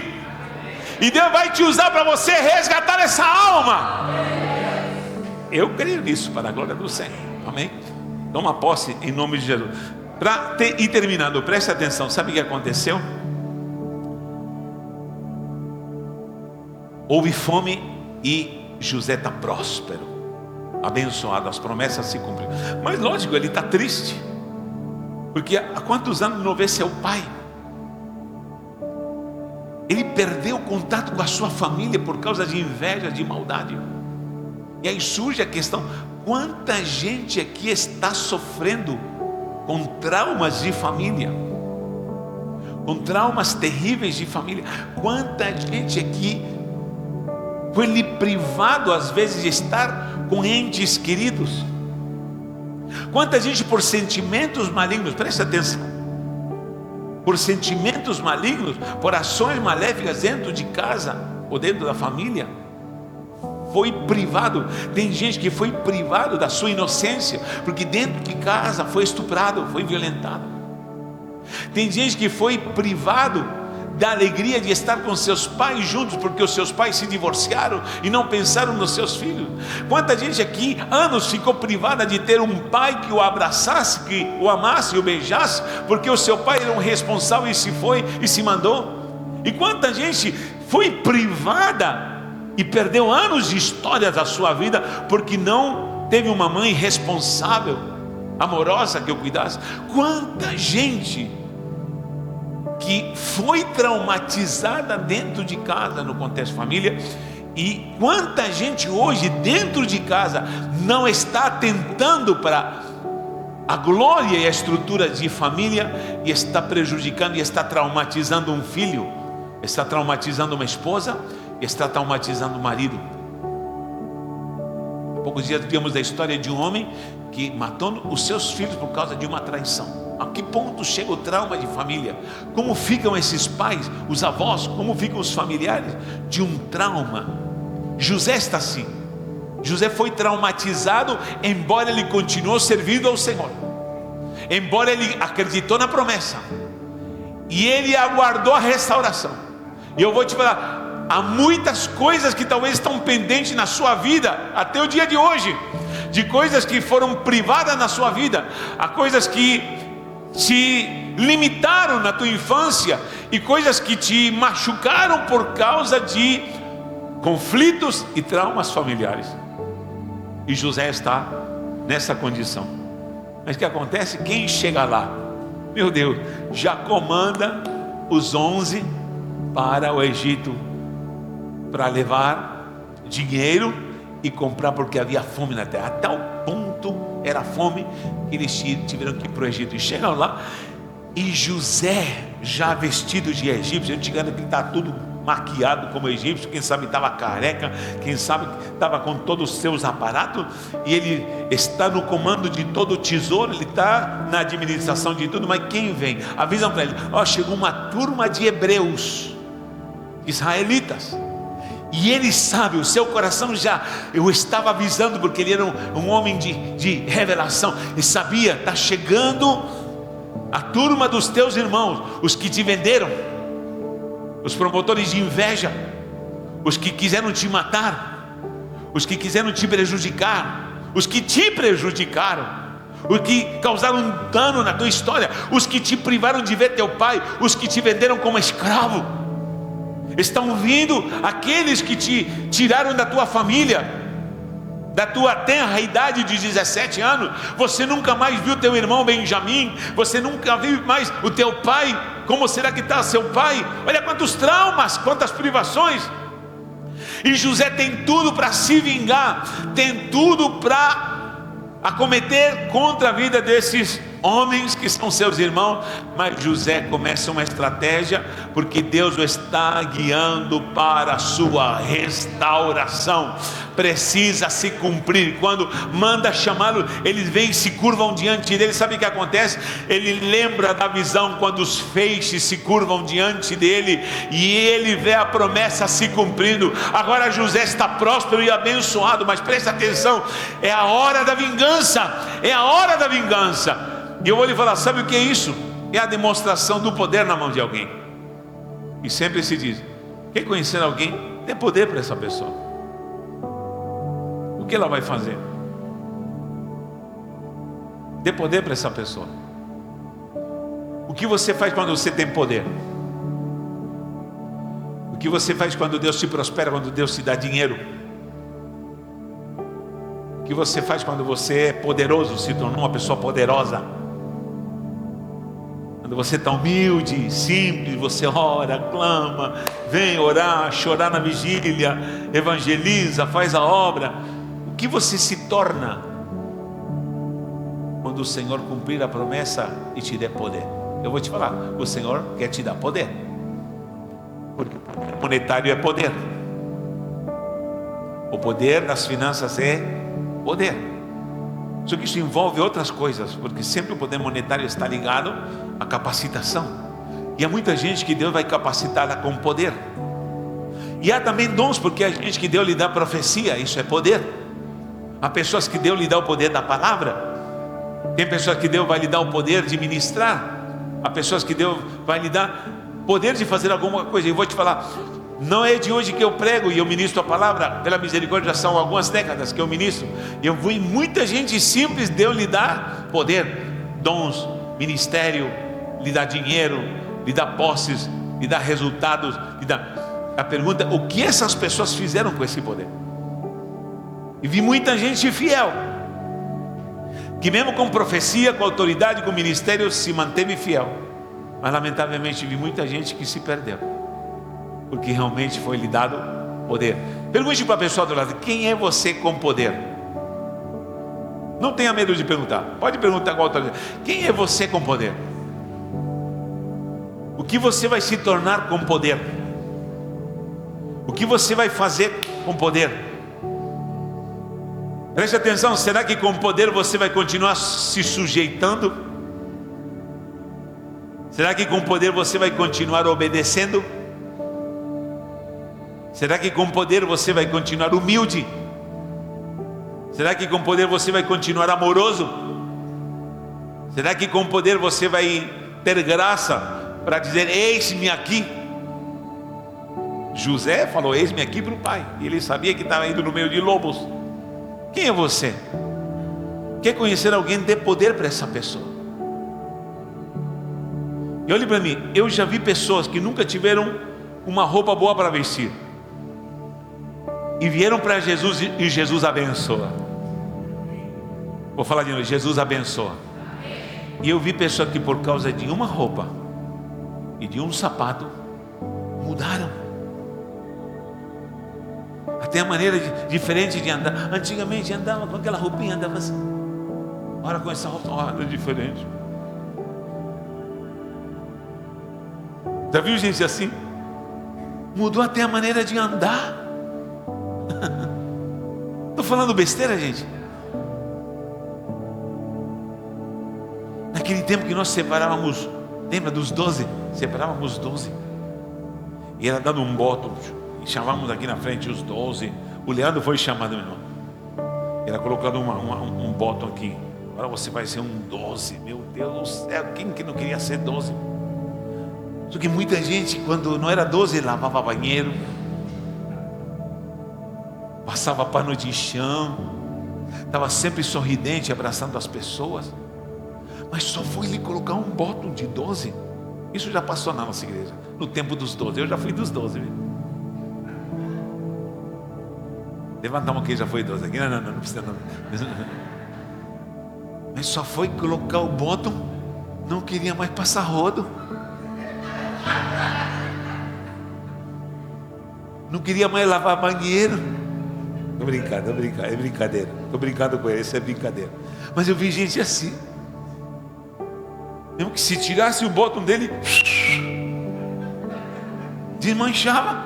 e Deus vai te usar para você resgatar essa alma. Eu creio nisso, para a glória do Senhor. Amém? Toma posse em nome de Jesus. E terminando, preste atenção. Sabe o que aconteceu? Houve fome e José está próspero, abençoado, as promessas se cumpriram. Mas lógico, ele está triste, porque há quantos anos não vê seu pai? Ele perdeu o contato com a sua família por causa de inveja, de maldade. E aí surge a questão: quanta gente aqui está sofrendo com traumas de família, com traumas terríveis de família? Quanta gente aqui foi-lhe privado às vezes de estar com entes queridos? Quanta gente por sentimentos malignos, presta atenção, por sentimentos malignos, por ações maléficas dentro de casa ou dentro da família, foi privado. Tem gente que foi privado da sua inocência, porque dentro de casa foi estuprado, foi violentado. Tem gente que foi privado da alegria de estar com seus pais juntos, porque os seus pais se divorciaram e não pensaram nos seus filhos. Quanta gente aqui, anos, ficou privada de ter um pai que o abraçasse, que o amasse e o beijasse, porque o seu pai era um responsável e se foi e se mandou. E quanta gente foi privada e perdeu anos de história da sua vida, porque não teve uma mãe responsável, amorosa, que o cuidasse. Quanta gente que foi traumatizada dentro de casa, no contexto de família. E quanta gente hoje dentro de casa não está atentando para a glória e a estrutura de família, e está prejudicando e está traumatizando um filho, está traumatizando uma esposa, está traumatizando o marido. Há poucos dias vimos da história de um homem que matou os seus filhos por causa de uma traição. A que ponto chega o trauma de família? Como ficam esses pais, os avós, como ficam os familiares de um trauma? José está assim. José foi traumatizado, embora ele continuou servindo ao Senhor, embora ele acreditou na promessa, e ele aguardou a restauração. E eu vou te falar, há muitas coisas que talvez estão pendentes na sua vida até o dia de hoje, de coisas que foram privadas na sua vida, há coisas que te limitaram na tua infância, e coisas que te machucaram por causa de conflitos e traumas familiares. E José está nessa condição. Mas o que acontece? Quem chega lá, meu Deus, já comanda os 11 para o Egito, para levar dinheiro e comprar, porque havia fome na terra. A tal ponto era fome que eles tiveram que ir para o Egito. E chegam lá, e José, já vestido de egípcio, eu te garanto que está tudo maquiado como egípcio, quem sabe estava careca, quem sabe estava com todos os seus aparatos, e ele está no comando de todo o tesouro, ele está na administração de tudo. Mas quem vem? Avisam para ele: ó, chegou uma turma de hebreus, israelitas. E ele sabe, o seu coração já, eu estava avisando, porque ele era um homem de revelação, e sabia: está chegando a turma dos teus irmãos, os que te venderam, os promotores de inveja, os que quiseram te matar, os que quiseram te prejudicar, os que te prejudicaram, os que causaram dano na tua história, os que te privaram de ver teu pai, os que te venderam como escravo. Estão vindo aqueles que te tiraram da tua família, da tua tenra idade de 17 anos. Você nunca mais viu teu irmão Benjamim, você nunca viu mais o teu pai. Como será que está seu pai? Olha quantos traumas, quantas privações. E José tem tudo para se vingar, tem tudo para acometer contra a vida desses homens que são seus irmãos. Mas José começa uma estratégia, porque Deus o está guiando para a sua restauração. Precisa se cumprir. Quando manda chamá-lo, eles vêm e se curvam diante dele. Sabe o que acontece? Ele lembra da visão, quando os feixes se curvam diante dele, e ele vê a promessa se cumprindo. Agora José está próspero e abençoado. Mas presta atenção, é a hora da vingança, é a hora da vingança. E eu vou lhe falar: sabe o que é isso? É a demonstração do poder na mão de alguém. E sempre se diz: quer conhecer alguém, dê poder para essa pessoa. O que ela vai fazer? Dê poder para essa pessoa. O que você faz quando você tem poder? O que você faz quando Deus te prospera, quando Deus te dá dinheiro? O que você faz quando você é poderoso, se tornou uma pessoa poderosa? Quando você está humilde, simples, você ora, clama, vem orar, chorar na vigília, evangeliza, faz a obra. O que você se torna quando o Senhor cumprir a promessa e te der poder? Eu vou te falar: o Senhor quer te dar poder, porque o monetário é poder, o poder das finanças é poder. Só que isso envolve outras coisas, porque sempre o poder monetário está ligado à capacitação. E há muita gente que Deus vai capacitar com poder. E há também dons, porque há gente que Deus lhe dá profecia, isso é poder. Há pessoas que Deus lhe dá o poder da palavra. Tem pessoas que Deus vai lhe dar o poder de ministrar. Há pessoas que Deus vai lhe dar poder de fazer alguma coisa. E eu vou te falar, não é de hoje que eu prego e eu ministro a palavra. Pela misericórdia, já são algumas décadas que eu ministro. E eu vi muita gente simples Deus lhe dá poder, dons, ministério, lhe dá dinheiro, lhe dá posses, lhe dá resultados, lhe dá... A pergunta: o que essas pessoas fizeram com esse poder? E vi muita gente fiel, que mesmo com profecia, com autoridade, com ministério, se manteve fiel. Mas lamentavelmente vi muita gente que se perdeu, porque realmente foi lhe dado poder. Pergunte para a pessoa do lado: quem é você com poder? Não tenha medo de perguntar, pode perguntar com autoridade: quem é você com poder? O que você vai se tornar com poder? O que você vai fazer com poder? Preste atenção: será que com poder você vai continuar se sujeitando? Será que com poder você vai continuar obedecendo? Será que com poder você vai continuar humilde? Será que com poder você vai continuar amoroso? Será que com poder você vai ter graça para dizer: eis-me aqui? José falou: eis-me aqui para o pai. E ele sabia que estava indo no meio de lobos. Quem é você? Quer conhecer alguém? Dê poder para essa pessoa. E olhe para mim, eu já vi pessoas que nunca tiveram uma roupa boa para vestir, e vieram para Jesus e Jesus abençoa. Vou falar de novo: Jesus abençoa. E eu vi pessoas que por causa de uma roupa e de um sapato mudaram. Até a maneira diferente de andar. Antigamente andava com aquela roupinha, andava assim. Agora com essa roupa é diferente. Já viu gente assim? Mudou até a maneira de andar. Estou falando besteira, gente? Naquele tempo que nós separávamos, lembra dos 12? Separávamos 12. E era dando um botão, e chamávamos aqui na frente os 12. O Leandro foi chamado, meu irmão. Era colocado um botão aqui. Agora você vai ser um 12. Meu Deus do céu, quem que não queria ser 12? Só que muita gente, quando não era 12, lavava banheiro, passava pano de chão, estava sempre sorridente, abraçando as pessoas. Mas só foi lhe colocar um botão de 12. Isso já passou na nossa igreja, no tempo dos 12. Eu já fui dos 12, viu? Levanta a mão quem já foi 12 aqui. Não precisa não. Mas só foi colocar o botão, não queria mais passar rodo. Não queria mais lavar banheiro. Estou brincando, é brincadeira. Estou brincando com ele, isso é brincadeira. Mas eu vi gente assim. Mesmo que se tirasse o botão dele, desmanchava.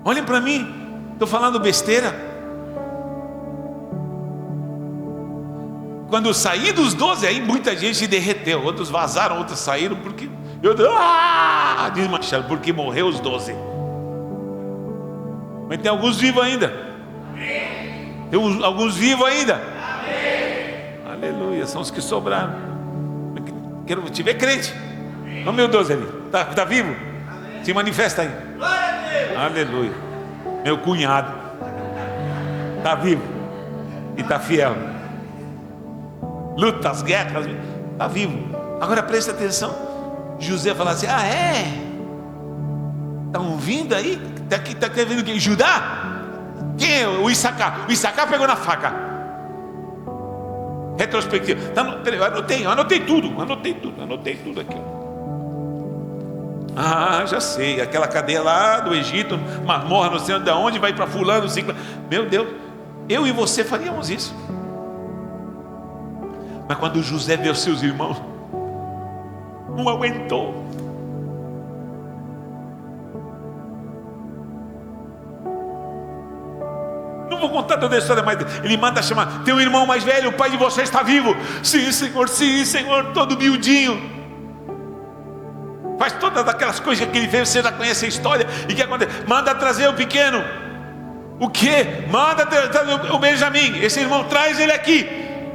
Olhem para mim, estou falando besteira. Quando eu saí dos 12, aí muita gente se derreteu. Outros vazaram, outros saíram porque desmancharam, porque morreu os 12. Mas tem alguns vivos ainda. Tem alguns vivos ainda. Aleluia, são os que sobraram. Quero te ver crente. Oh meu Deus, ele está vivo? Se manifesta aí. Aleluia. Meu cunhado está vivo e está fiel. Lutas, guerras, está vivo. Agora presta atenção. José fala assim: ah, é? Estão vindo aí? Está vindo o quê? Judá? Quem é? O Issacar. O Issacar pegou na faca. Retrospectiva. Anotei tudo aqui. Ah, já sei. Aquela cadeia lá do Egito, masmorra, não sei de onde, vai para fulano, ciclo. Meu Deus, eu e você faríamos isso. Mas quando José vê os seus irmãos, não aguentou. Não vou contar toda a história, mas ele manda chamar. Tem um irmão mais velho, o pai de vocês está vivo. Sim, Senhor, todo miudinho. Faz todas aquelas coisas que ele fez. Você já conhece a história. E o que acontece? Manda trazer o pequeno. O que? Manda trazer o Benjamim. Esse irmão, traz ele aqui.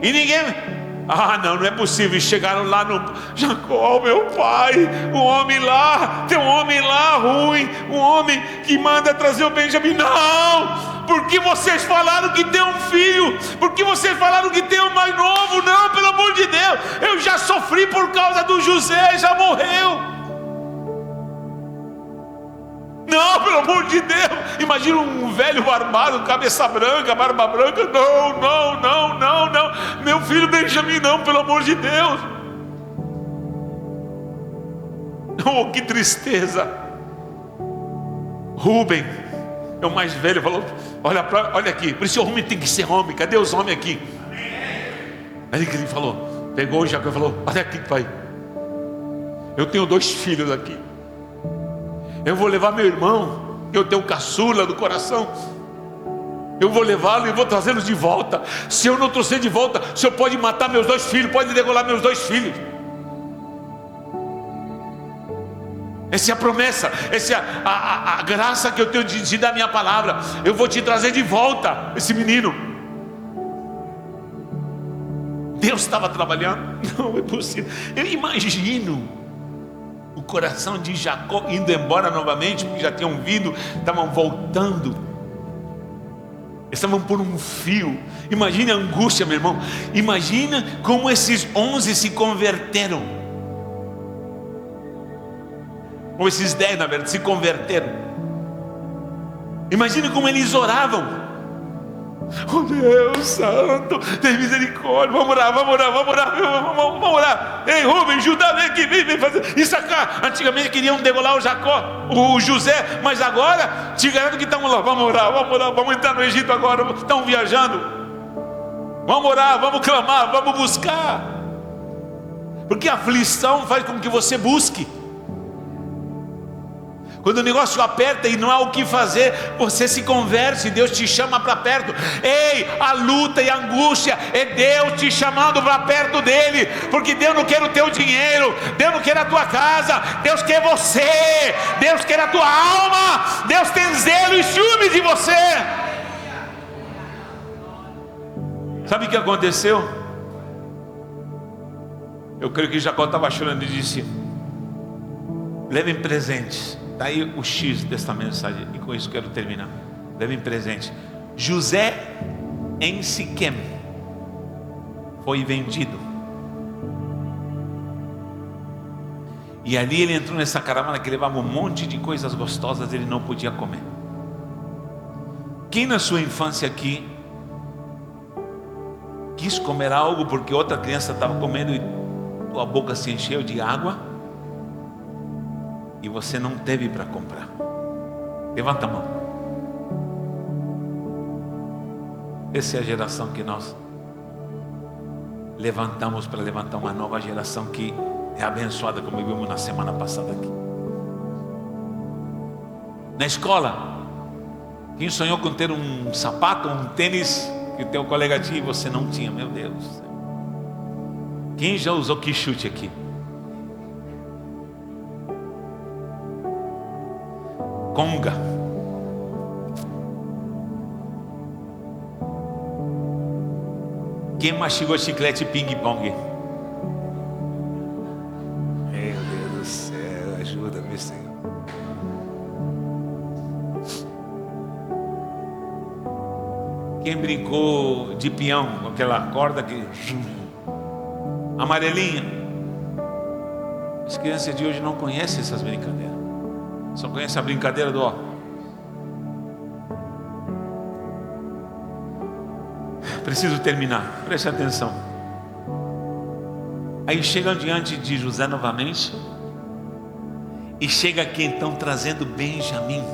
E ninguém... Ah, não é possível. Chegaram lá no Jacó, meu pai, um homem lá, tem um homem lá ruim, um homem que manda trazer o Benjamim. Não, porque vocês falaram que tem um filho, porque vocês falaram que tem um mais novo. Não, pelo amor de Deus, eu já sofri por causa do José, já morreu. Não, pelo amor de Deus. Imagina um velho barbado, cabeça branca, barba branca. Não. Meu filho Benjamim, não, pelo amor de Deus. Oh, que tristeza. Rubem é o mais velho, falou: olha aqui, por isso o homem tem que ser homem. Cadê os homens aqui? Aí que ele falou, pegou o Jacó e falou: olha aqui, pai, eu tenho 2 filhos aqui. Eu vou levar meu irmão, que eu tenho caçula do coração. Eu vou levá-lo e vou trazê-los de volta. Se eu não trouxer de volta, o senhor pode matar meus 2 filhos, pode degolar meus 2 filhos. Essa é a promessa, essa é a graça que eu tenho de te dar a minha palavra. Eu vou te trazer de volta esse menino. Deus estava trabalhando. Não é possível. Eu imagino o coração de Jacó indo embora novamente, porque já tinham vindo, estavam voltando, estavam por um fio. Imagine a angústia, meu irmão. Imagina como esses 11 se converteram, ou esses 10 na verdade se converteram. Imagine como eles oravam: oh Deus santo, tem misericórdia, vamos orar. Ei, Rubem, Judá, vem aqui, vem fazer. Issacar, antigamente queriam degolar o Jacó, o José, mas agora te garanto que estão lá. Vamos orar, vamos entrar no Egito agora. Estão viajando. Vamos orar, vamos clamar, vamos buscar, porque a aflição faz com que você busque. Quando o negócio aperta e não há o que fazer, você se converte, Deus te chama para perto. Ei, a luta e a angústia é Deus te chamando para perto dele, porque Deus não quer o teu dinheiro, Deus não quer a tua casa, Deus quer você, Deus quer a tua alma, Deus tem zelo e ciúme de você. Sabe o que aconteceu? Eu creio que Jacó estava chorando e disse: levem presentes. Daí o X desta mensagem, e com isso quero terminar. Levem presente. José em Siquém foi vendido, e ali ele entrou nessa caravana que levava um monte de coisas gostosas, ele não podia comer. Quem na sua infância aqui quis comer algo porque outra criança estava comendo e tua boca se encheu de água e você não teve para comprar? Levanta a mão. Essa é a geração que nós levantamos para levantar uma nova geração que é abençoada, como vimos na semana passada aqui. Na escola, quem sonhou com ter um sapato, um tênis que o teu colega tinha e você não tinha? Meu Deus. Quem já usou que chute aqui? Conga. Quem mastigou chiclete ping-pong? Meu Deus do céu, ajuda-me, Senhor. Quem brincou de peão com aquela corda que amarelinha? As crianças de hoje não conhecem essas brincadeiras. Só conhece a brincadeira do ó. Preciso terminar, preste atenção. Aí chegam diante de José novamente, e chega aqui então trazendo Benjamim,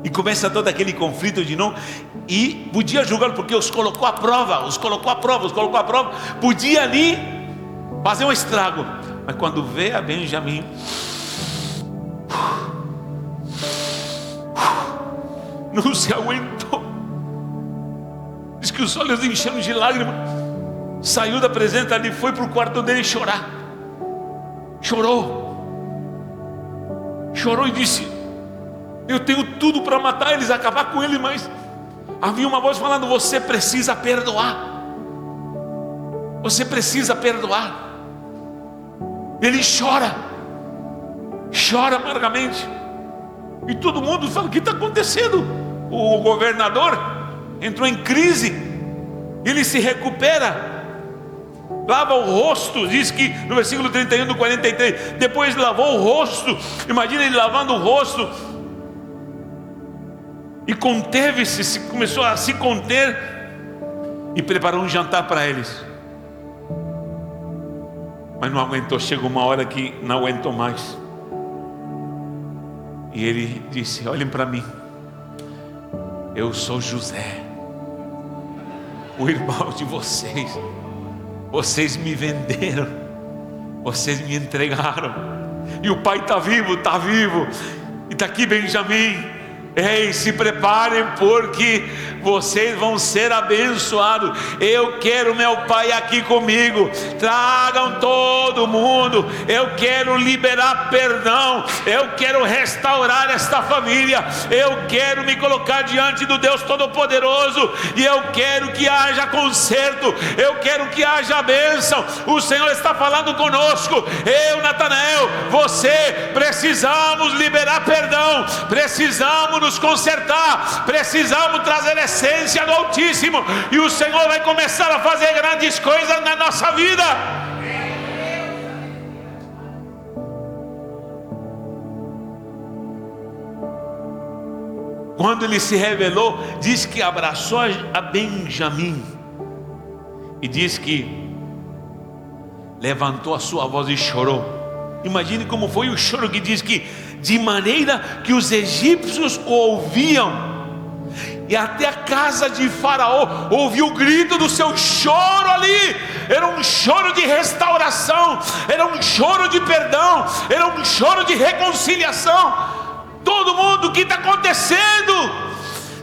e começa todo aquele conflito de novo. E podia julgá-lo porque os colocou à prova, podia ali fazer um estrago. Mas quando vê a Benjamim, não se aguentou. Diz que os olhos encheram de lágrimas. Saiu da presença ali, foi para o quarto dele chorar. Chorou e disse: eu tenho tudo para matar eles, acabar com ele, mas havia uma voz falando: você precisa perdoar. Você precisa perdoar. Ele chora amargamente, e todo mundo fala: o que está acontecendo? O governador entrou em crise, ele se recupera, lava o rosto, diz que no versículo 31 do 43, depois lavou o rosto. Imagina ele lavando o rosto, e conteve-se, começou a se conter, e preparou um jantar para eles. Mas não aguentou, chegou uma hora que não aguentou mais, e ele disse: olhem para mim, eu sou José, o irmão de vocês. Vocês me venderam, vocês me entregaram, e o pai está vivo, e está aqui Benjamim. Ei, se preparem, porque vocês vão ser abençoados. Eu quero meu pai aqui comigo. Tragam todo mundo. Eu quero liberar perdão. Eu quero restaurar esta família. Eu quero me colocar diante do Deus Todo-Poderoso, e eu quero que haja conserto. Eu quero que haja bênção. O Senhor está falando conosco. Eu, Natanael, você, precisamos liberar perdão. Precisamos nos consertar, precisamos trazer a essência do Altíssimo, e o Senhor vai começar a fazer grandes coisas na nossa vida. Quando ele se revelou, diz que abraçou a Benjamim, e diz que levantou a sua voz e chorou. Imagine como foi o choro, que diz que de maneira que os egípcios o ouviam. e até a casa de Faraó ouviu o grito do seu choro ali. Era um choro de restauração, era um choro de perdão, era um choro de reconciliação. Todo mundo, o que está acontecendo?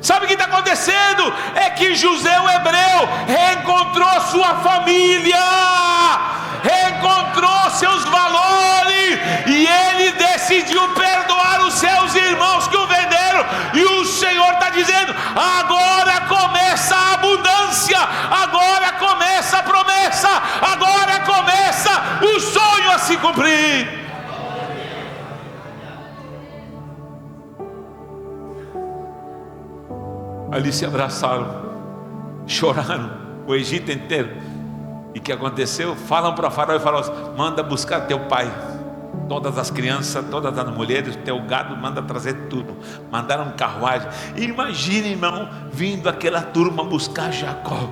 Sabe o que está acontecendo? É que José, o hebreu, reencontrou sua família, reencontrou seus valores, e ele decidiu perdoar os seus irmãos que o venderam. E o Senhor está dizendo: agora começa a abundância, agora começa a promessa, agora começa o sonho a se cumprir. Ali se abraçaram, choraram, o Egito inteiro. E o que aconteceu? Falam para Faraó, e Faraó: manda buscar teu pai, todas as crianças, todas as mulheres, teu gado, manda trazer tudo. Mandaram carruagem. Imagine, irmão, vindo aquela turma buscar Jacó.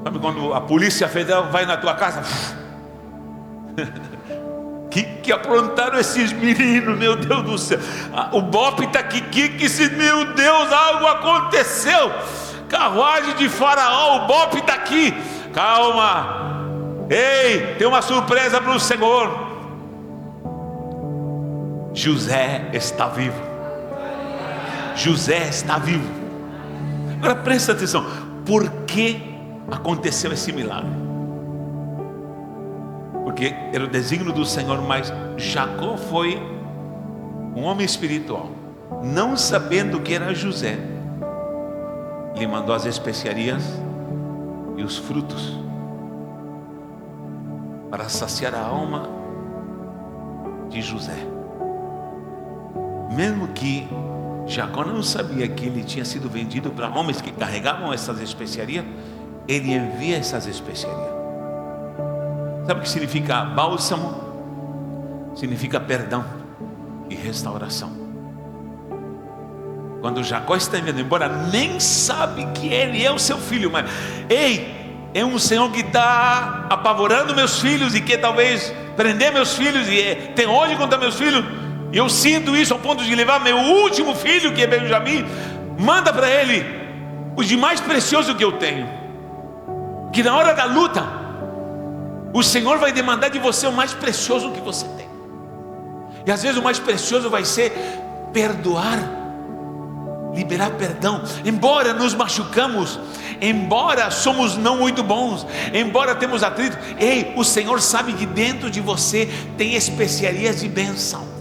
Sabe quando a polícia federal vai na tua casa? Que aprontaram esses meninos, meu Deus do céu. O Bope está aqui, meu Deus, algo aconteceu. Carruagem de Faraó, o Bope está aqui. Calma, ei, tem uma surpresa para o Senhor. José está vivo. José está vivo. Agora presta atenção, por que aconteceu esse milagre? Porque era o desígnio do Senhor, mas Jacó foi um homem espiritual, não sabendo que era José. Ele mandou as especiarias e os frutos para saciar a alma de José. Mesmo que Jacó não sabia que ele tinha sido vendido para homens que carregavam essas especiarias, ele envia essas especiarias. Sabe o que significa bálsamo? Significa perdão e restauração. Quando Jacó está indo embora, nem sabe que ele é o seu filho, mas ei, é um Senhor que está apavorando meus filhos e quer talvez prender meus filhos, e tem ódio contra meus filhos. E eu sinto isso ao ponto de levar meu último filho, que é Benjamim, manda para ele o de mais precioso que eu tenho, que na hora da luta o Senhor vai demandar de você o mais precioso que você tem. E às vezes o mais precioso vai ser perdoar, liberar perdão. Embora nos machucamos, embora somos não muito bons, embora temos atrito, ei, o Senhor sabe que dentro de você tem especiarias de bênção.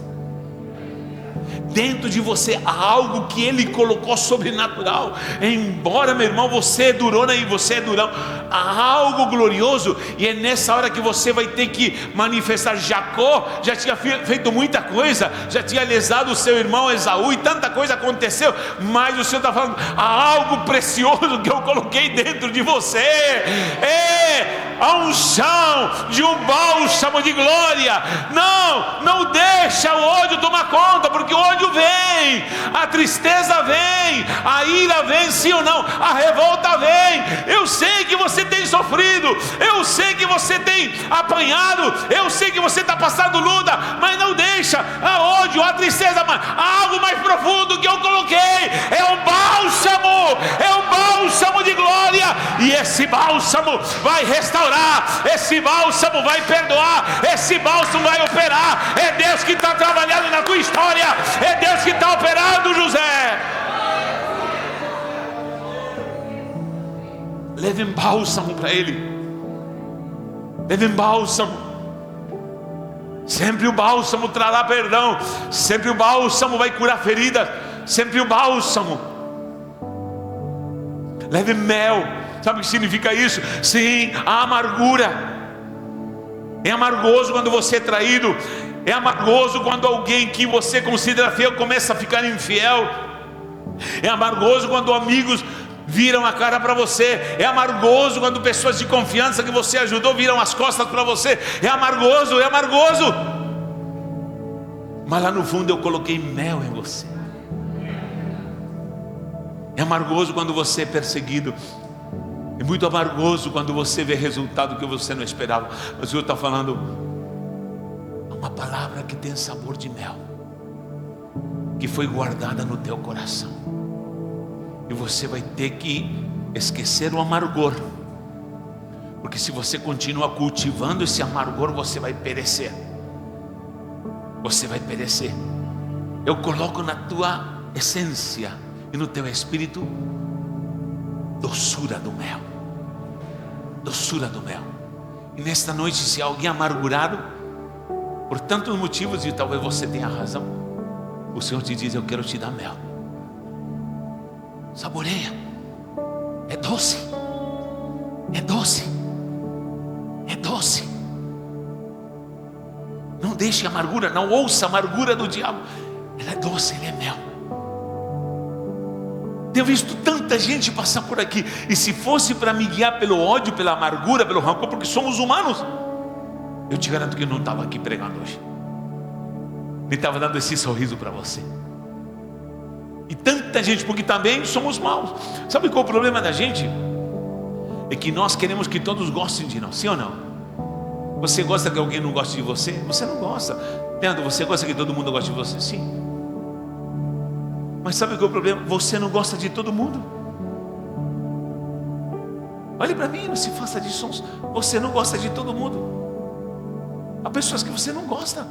Dentro de você há algo que Ele colocou sobrenatural. Embora, meu irmão, você é durona e você é durão, há algo glorioso. E é nessa hora que você vai ter que manifestar. Jacó já tinha feito muita coisa, já tinha lesado o seu irmão Esaú, e tanta coisa aconteceu. Mas o Senhor está falando: há algo precioso que eu coloquei dentro de você. É a unção de um bálsamo de glória. Não deixa o ódio tomar conta, porque o ódio vem, a tristeza vem, a ira vem, sim ou não, a revolta vem. Eu sei que você tem sofrido, eu sei que você tem apanhado, eu sei que você está passando luta, mas não deixa a ódio, a tristeza, mas há algo mais profundo que eu coloquei. É um bálsamo de glória, e esse bálsamo vai restaurar, esse bálsamo vai perdoar, esse bálsamo vai operar. É Deus que está trabalhando na tua história, é Deus que está operando, José. Leve um bálsamo para ele, leve um bálsamo. Sempre o bálsamo trará perdão, sempre o bálsamo vai curar feridas, sempre o bálsamo. Leve mel. Sabe o que significa isso? Sim, a amargura. É amargoso quando você é traído. É amargoso quando alguém que você considera fiel começa a ficar infiel. É amargoso quando amigos viram a cara para você. É amargoso quando pessoas de confiança que você ajudou viram as costas para você. É amargoso, é amargoso. Mas lá no fundo eu coloquei mel em você. É amargoso quando você é perseguido. É muito amargoso quando você vê resultado que você não esperava. Mas o Senhor está falando: há uma palavra que tem sabor de mel. que foi guardada no teu coração. E você vai ter que esquecer o amargor, porque se você continuar cultivando esse amargor, você vai perecer. Você vai perecer. Eu coloco na tua essência e no teu espírito doçura do mel. Doçura do mel. E nesta noite, se há alguém amargurado por tantos motivos, e talvez você tenha razão, o Senhor te diz: eu quero te dar mel. Saboreia. É doce. É doce. É doce. Não deixe a amargura, não ouça a amargura do diabo. Ela é doce, ele é mel. Tenho visto tanta gente passar por aqui, e se fosse para me guiar pelo ódio, pela amargura, pelo rancor, porque somos humanos, eu te garanto que eu não estava aqui pregando hoje. Ele estava dando esse sorriso para você. E tanta gente, porque também somos maus. Sabe qual é o problema da gente? É que nós queremos que todos gostem de nós, sim ou não? Você gosta que alguém não goste de você? Você não gosta. Leandro, você gosta que todo mundo goste de você? Sim. Mas sabe qual é o problema? Você não gosta de todo mundo. Olhe para mim, não se faça de sons. Você não gosta de todo mundo. Há pessoas que você não gosta.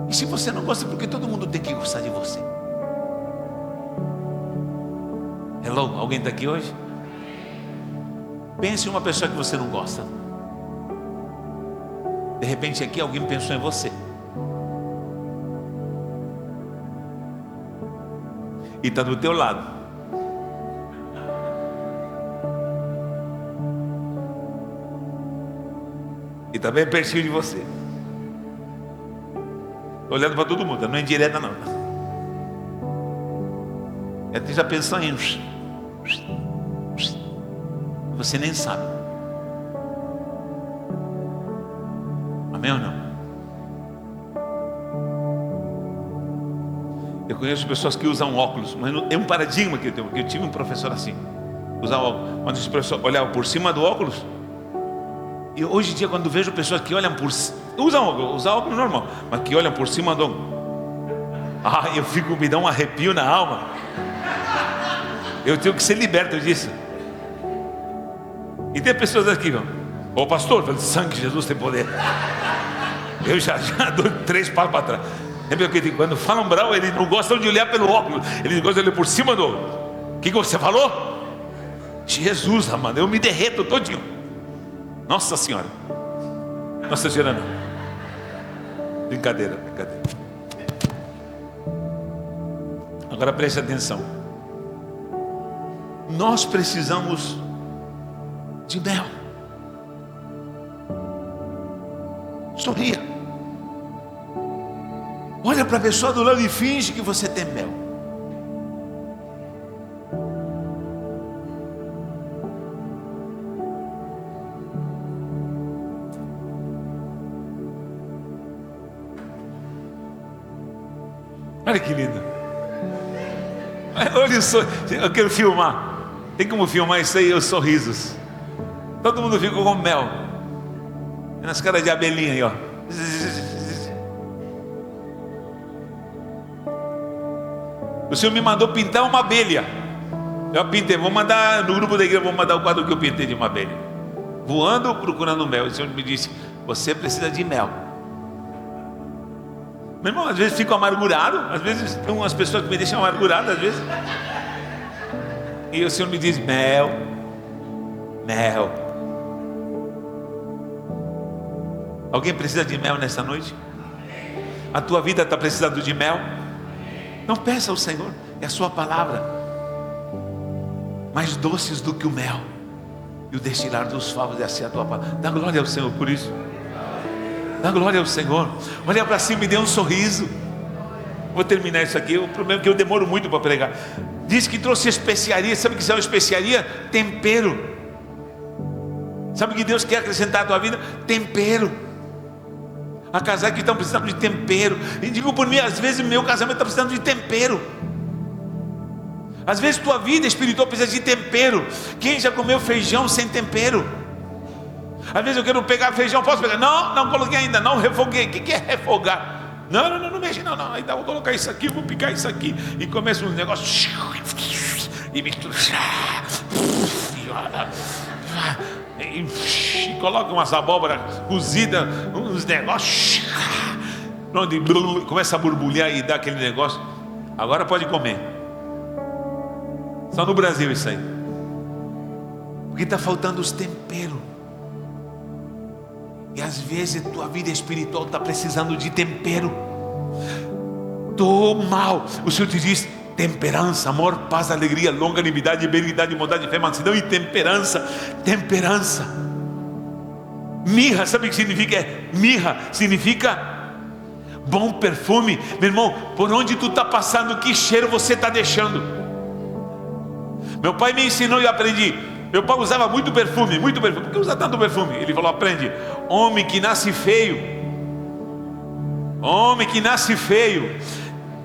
E se você não gosta, porque todo mundo tem que gostar de você? Hello, alguém está aqui hoje? Pense em uma pessoa que você não gosta. De repente aqui alguém pensou em você. E está do teu lado. E está bem pertinho de você. Olhando para todo mundo, não é indireta não. Ela já pensou em... Você nem sabe. Amém ou não? Eu conheço pessoas que usam óculos, mas é um paradigma que eu tenho. Eu tive um professor assim, usava óculos. Quando esse professor olhava por cima do óculos, e hoje em dia quando vejo pessoas que olham por usam óculos normal, mas que olham por cima do... eu fico, me dá um arrepio na alma. Eu tenho que ser liberto disso. E tem pessoas aqui, ô pastor, pelo sangue de Jesus tem poder. Eu já dou 3 passos para trás. Lembra que quando falam bravo, eles não gostam de olhar pelo óculos, eles gostam de olhar por cima do... O que você falou? Jesus, amado, eu me derreto todinho. Nossa Senhora. Nossa Senhora não. Brincadeira. Agora preste atenção. Nós precisamos de mel. Sorria. Olha para a pessoa do lado e finge que você tem mel. Olha que lindo. Olha só, eu quero filmar. Tem como filmar isso aí, os sorrisos. Todo mundo fica com mel. Nas caras de abelhinha aí, ó. O Senhor me mandou pintar uma abelha. Eu pintei, vou mandar no grupo da igreja, vou mandar o quadro que eu pintei de uma abelha. Voando, procurando mel. O Senhor me disse: você precisa de mel. Meu irmão, às vezes fico amargurado. Às vezes tem umas pessoas que me deixam amargurado, às vezes. E o Senhor me diz: mel. Mel. Alguém precisa de mel nessa noite? A tua vida está precisando de mel? Não peça ao Senhor, é a sua palavra, mais doces do que o mel e o destilar dos favos, essa é a tua palavra. Dá glória ao Senhor por isso. Dá glória ao Senhor. Olha para cima e dê um sorriso. Vou terminar isso aqui. O problema é que eu demoro muito para pregar. Diz que trouxe especiaria. Sabe o que é uma especiaria? Tempero. Sabe o que Deus quer acrescentar à tua vida? Tempero. Há casais que estão precisando de tempero. E digo por mim, às vezes o meu casamento está precisando de tempero. Às vezes tua vida espiritual precisa de tempero. Quem já comeu feijão sem tempero? Às vezes eu quero pegar feijão, posso pegar? Não, não coloquei ainda, não refoguei. O que é refogar? Não mexe não. Aí vou colocar isso aqui, vou picar isso aqui. E começa um negócio. E mistura. E coloca umas abóboras cozidas, uns negócios. Onde começa a borbulhar e dá aquele negócio. Agora pode comer. Só no Brasil isso aí. Porque está faltando os temperos. E às vezes tua vida espiritual está precisando de tempero. Estou mal. O Senhor te diz: temperança, amor, paz, alegria, longanimidade, benignidade, bondade, fé, mansidão e temperança. Temperança. Mirra, sabe o que significa? Mirra significa bom perfume. Meu irmão, por onde tu está passando, que cheiro você está deixando? Meu pai me ensinou e eu aprendi. Meu pai usava muito perfume. Por que usa tanto perfume? Ele falou: aprende. Homem que nasce feio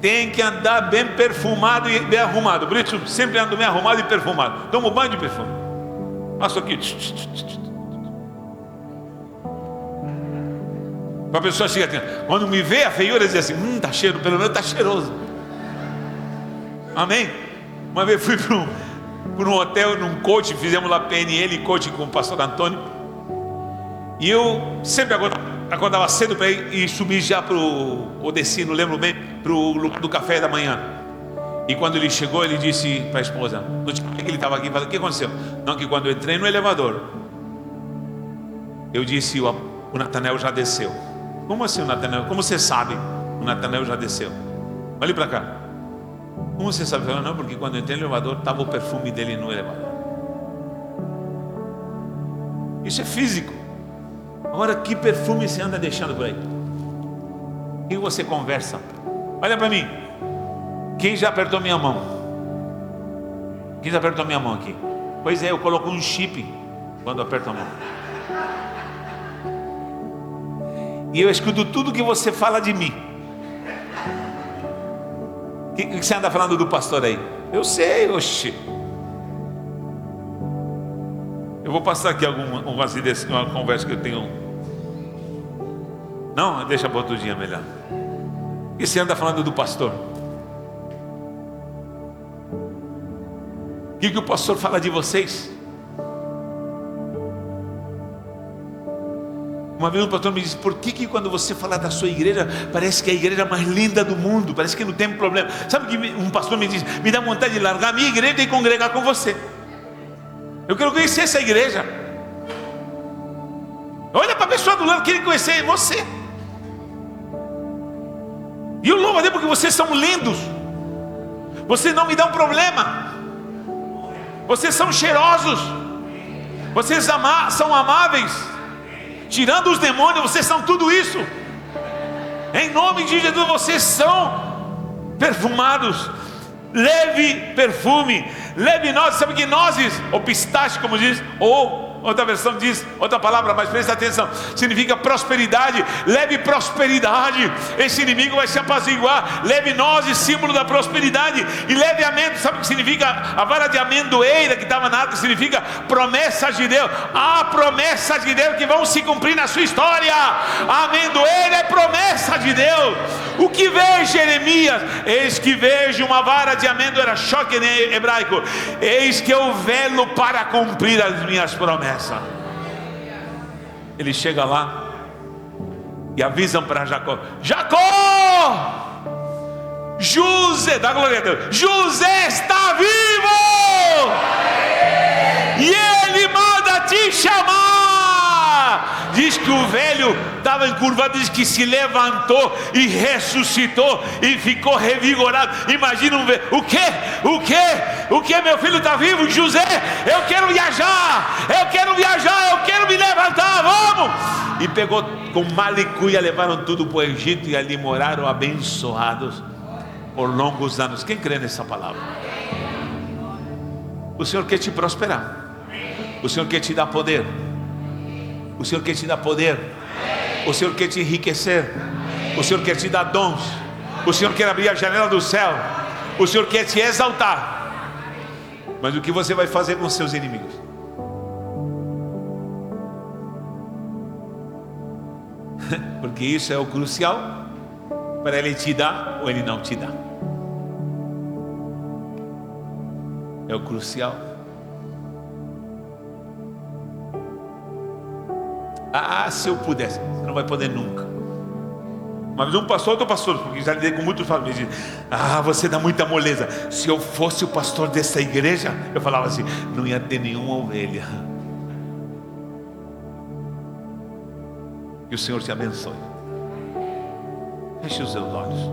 tem que andar bem perfumado e bem arrumado. Por isso sempre ando bem arrumado e perfumado. Tomo banho de perfume. Passo aqui. Para a pessoa chegar aqui, quando me vê a feiura, diz assim: tá cheiro, pelo menos tá cheiroso. Amém? Uma vez fui para um hotel, num coach, fizemos lá PNL e coaching com o pastor Antônio. E eu sempre acordava cedo para ir e subir já para o desci, não lembro bem, para o do café da manhã. E quando ele chegou, ele disse para a esposa, no dia que ele estava aqui, falou: o que aconteceu? Não, que quando eu entrei no elevador, eu disse: o Natanael já desceu. Como assim o Natanael? Como você sabe? O Natanael já desceu. Olhe para cá. Como você sabe? Não, porque quando eu entrei no elevador, estava o perfume dele no elevador. Isso é físico. Agora, que perfume você anda deixando por aí? Quem você conversa? Olha para mim. Quem já apertou minha mão? Quem já apertou minha mão aqui? Pois é, eu coloco um chip quando aperto a mão. E eu escuto tudo que você fala de mim. O que você anda falando do pastor aí? Eu sei, oxi. Eu vou passar aqui uma conversa que eu tenho. Não, deixa para outro dia melhor. O que você anda falando do pastor? O que o pastor fala de vocês? Uma vez um pastor me disse: por que quando você fala da sua igreja, parece que é a igreja mais linda do mundo, parece que não tem problema? Sabe que um pastor me disse: me dá vontade de largar a minha igreja e congregar com você. Eu quero conhecer essa igreja. Olha para a pessoa do lado, queria conhecer você. E eu louvo a Deus porque vocês são lindos. Vocês não me dão problema. Vocês são cheirosos. Vocês são amáveis. Tirando os demônios, vocês são tudo isso. Em nome de Jesus, vocês são perfumados. Leve perfume, leve nozes. Sabe que nozes, ou pistache, como diz, ou outra versão diz, outra palavra, mas presta atenção, significa prosperidade. Leve prosperidade, esse inimigo vai se apaziguar. Leve nozes, símbolo da prosperidade. E leve amêndoa, sabe o que significa? A vara de amendoeira que estava na arca significa promessas de Deus. Há promessas de Deus que vão se cumprir na sua história. A amendoeira é promessa de Deus. O que vê Jeremias? Eis que vejo uma vara de amêndoa, era choque em hebraico. Eis que eu velo para cumprir as minhas promessas. Ele chega lá e avisam para Jacó: Jacó, José, dá glória a Deus, José está vivo e ele manda te chamar. Diz que o velho estava encurvado, diz que se levantou e ressuscitou e ficou revigorado. Imagina o que? Meu filho está vivo? José, eu quero viajar, eu quero me levantar, vamos. E pegou com malicuia, levaram tudo para o Egito e ali moraram abençoados por longos anos. Quem crê nessa palavra? O Senhor quer te prosperar. O Senhor quer te dar poder. O Senhor quer te dar poder. O Senhor quer te enriquecer. O Senhor quer te dar dons. O Senhor quer abrir a janela do céu. O Senhor quer te exaltar. Mas o que você vai fazer com seus inimigos? Porque isso é o crucial. para Ele te dar ou Ele não te dá. É o crucial. Se eu pudesse. Você não vai poder nunca. Mas um pastor, outro pastor, porque já lidei com muitos pastores, você dá muita moleza. Se eu fosse o pastor dessa igreja, eu falava assim, não ia ter nenhuma ovelha. Que o Senhor te abençoe. Feche os seus olhos.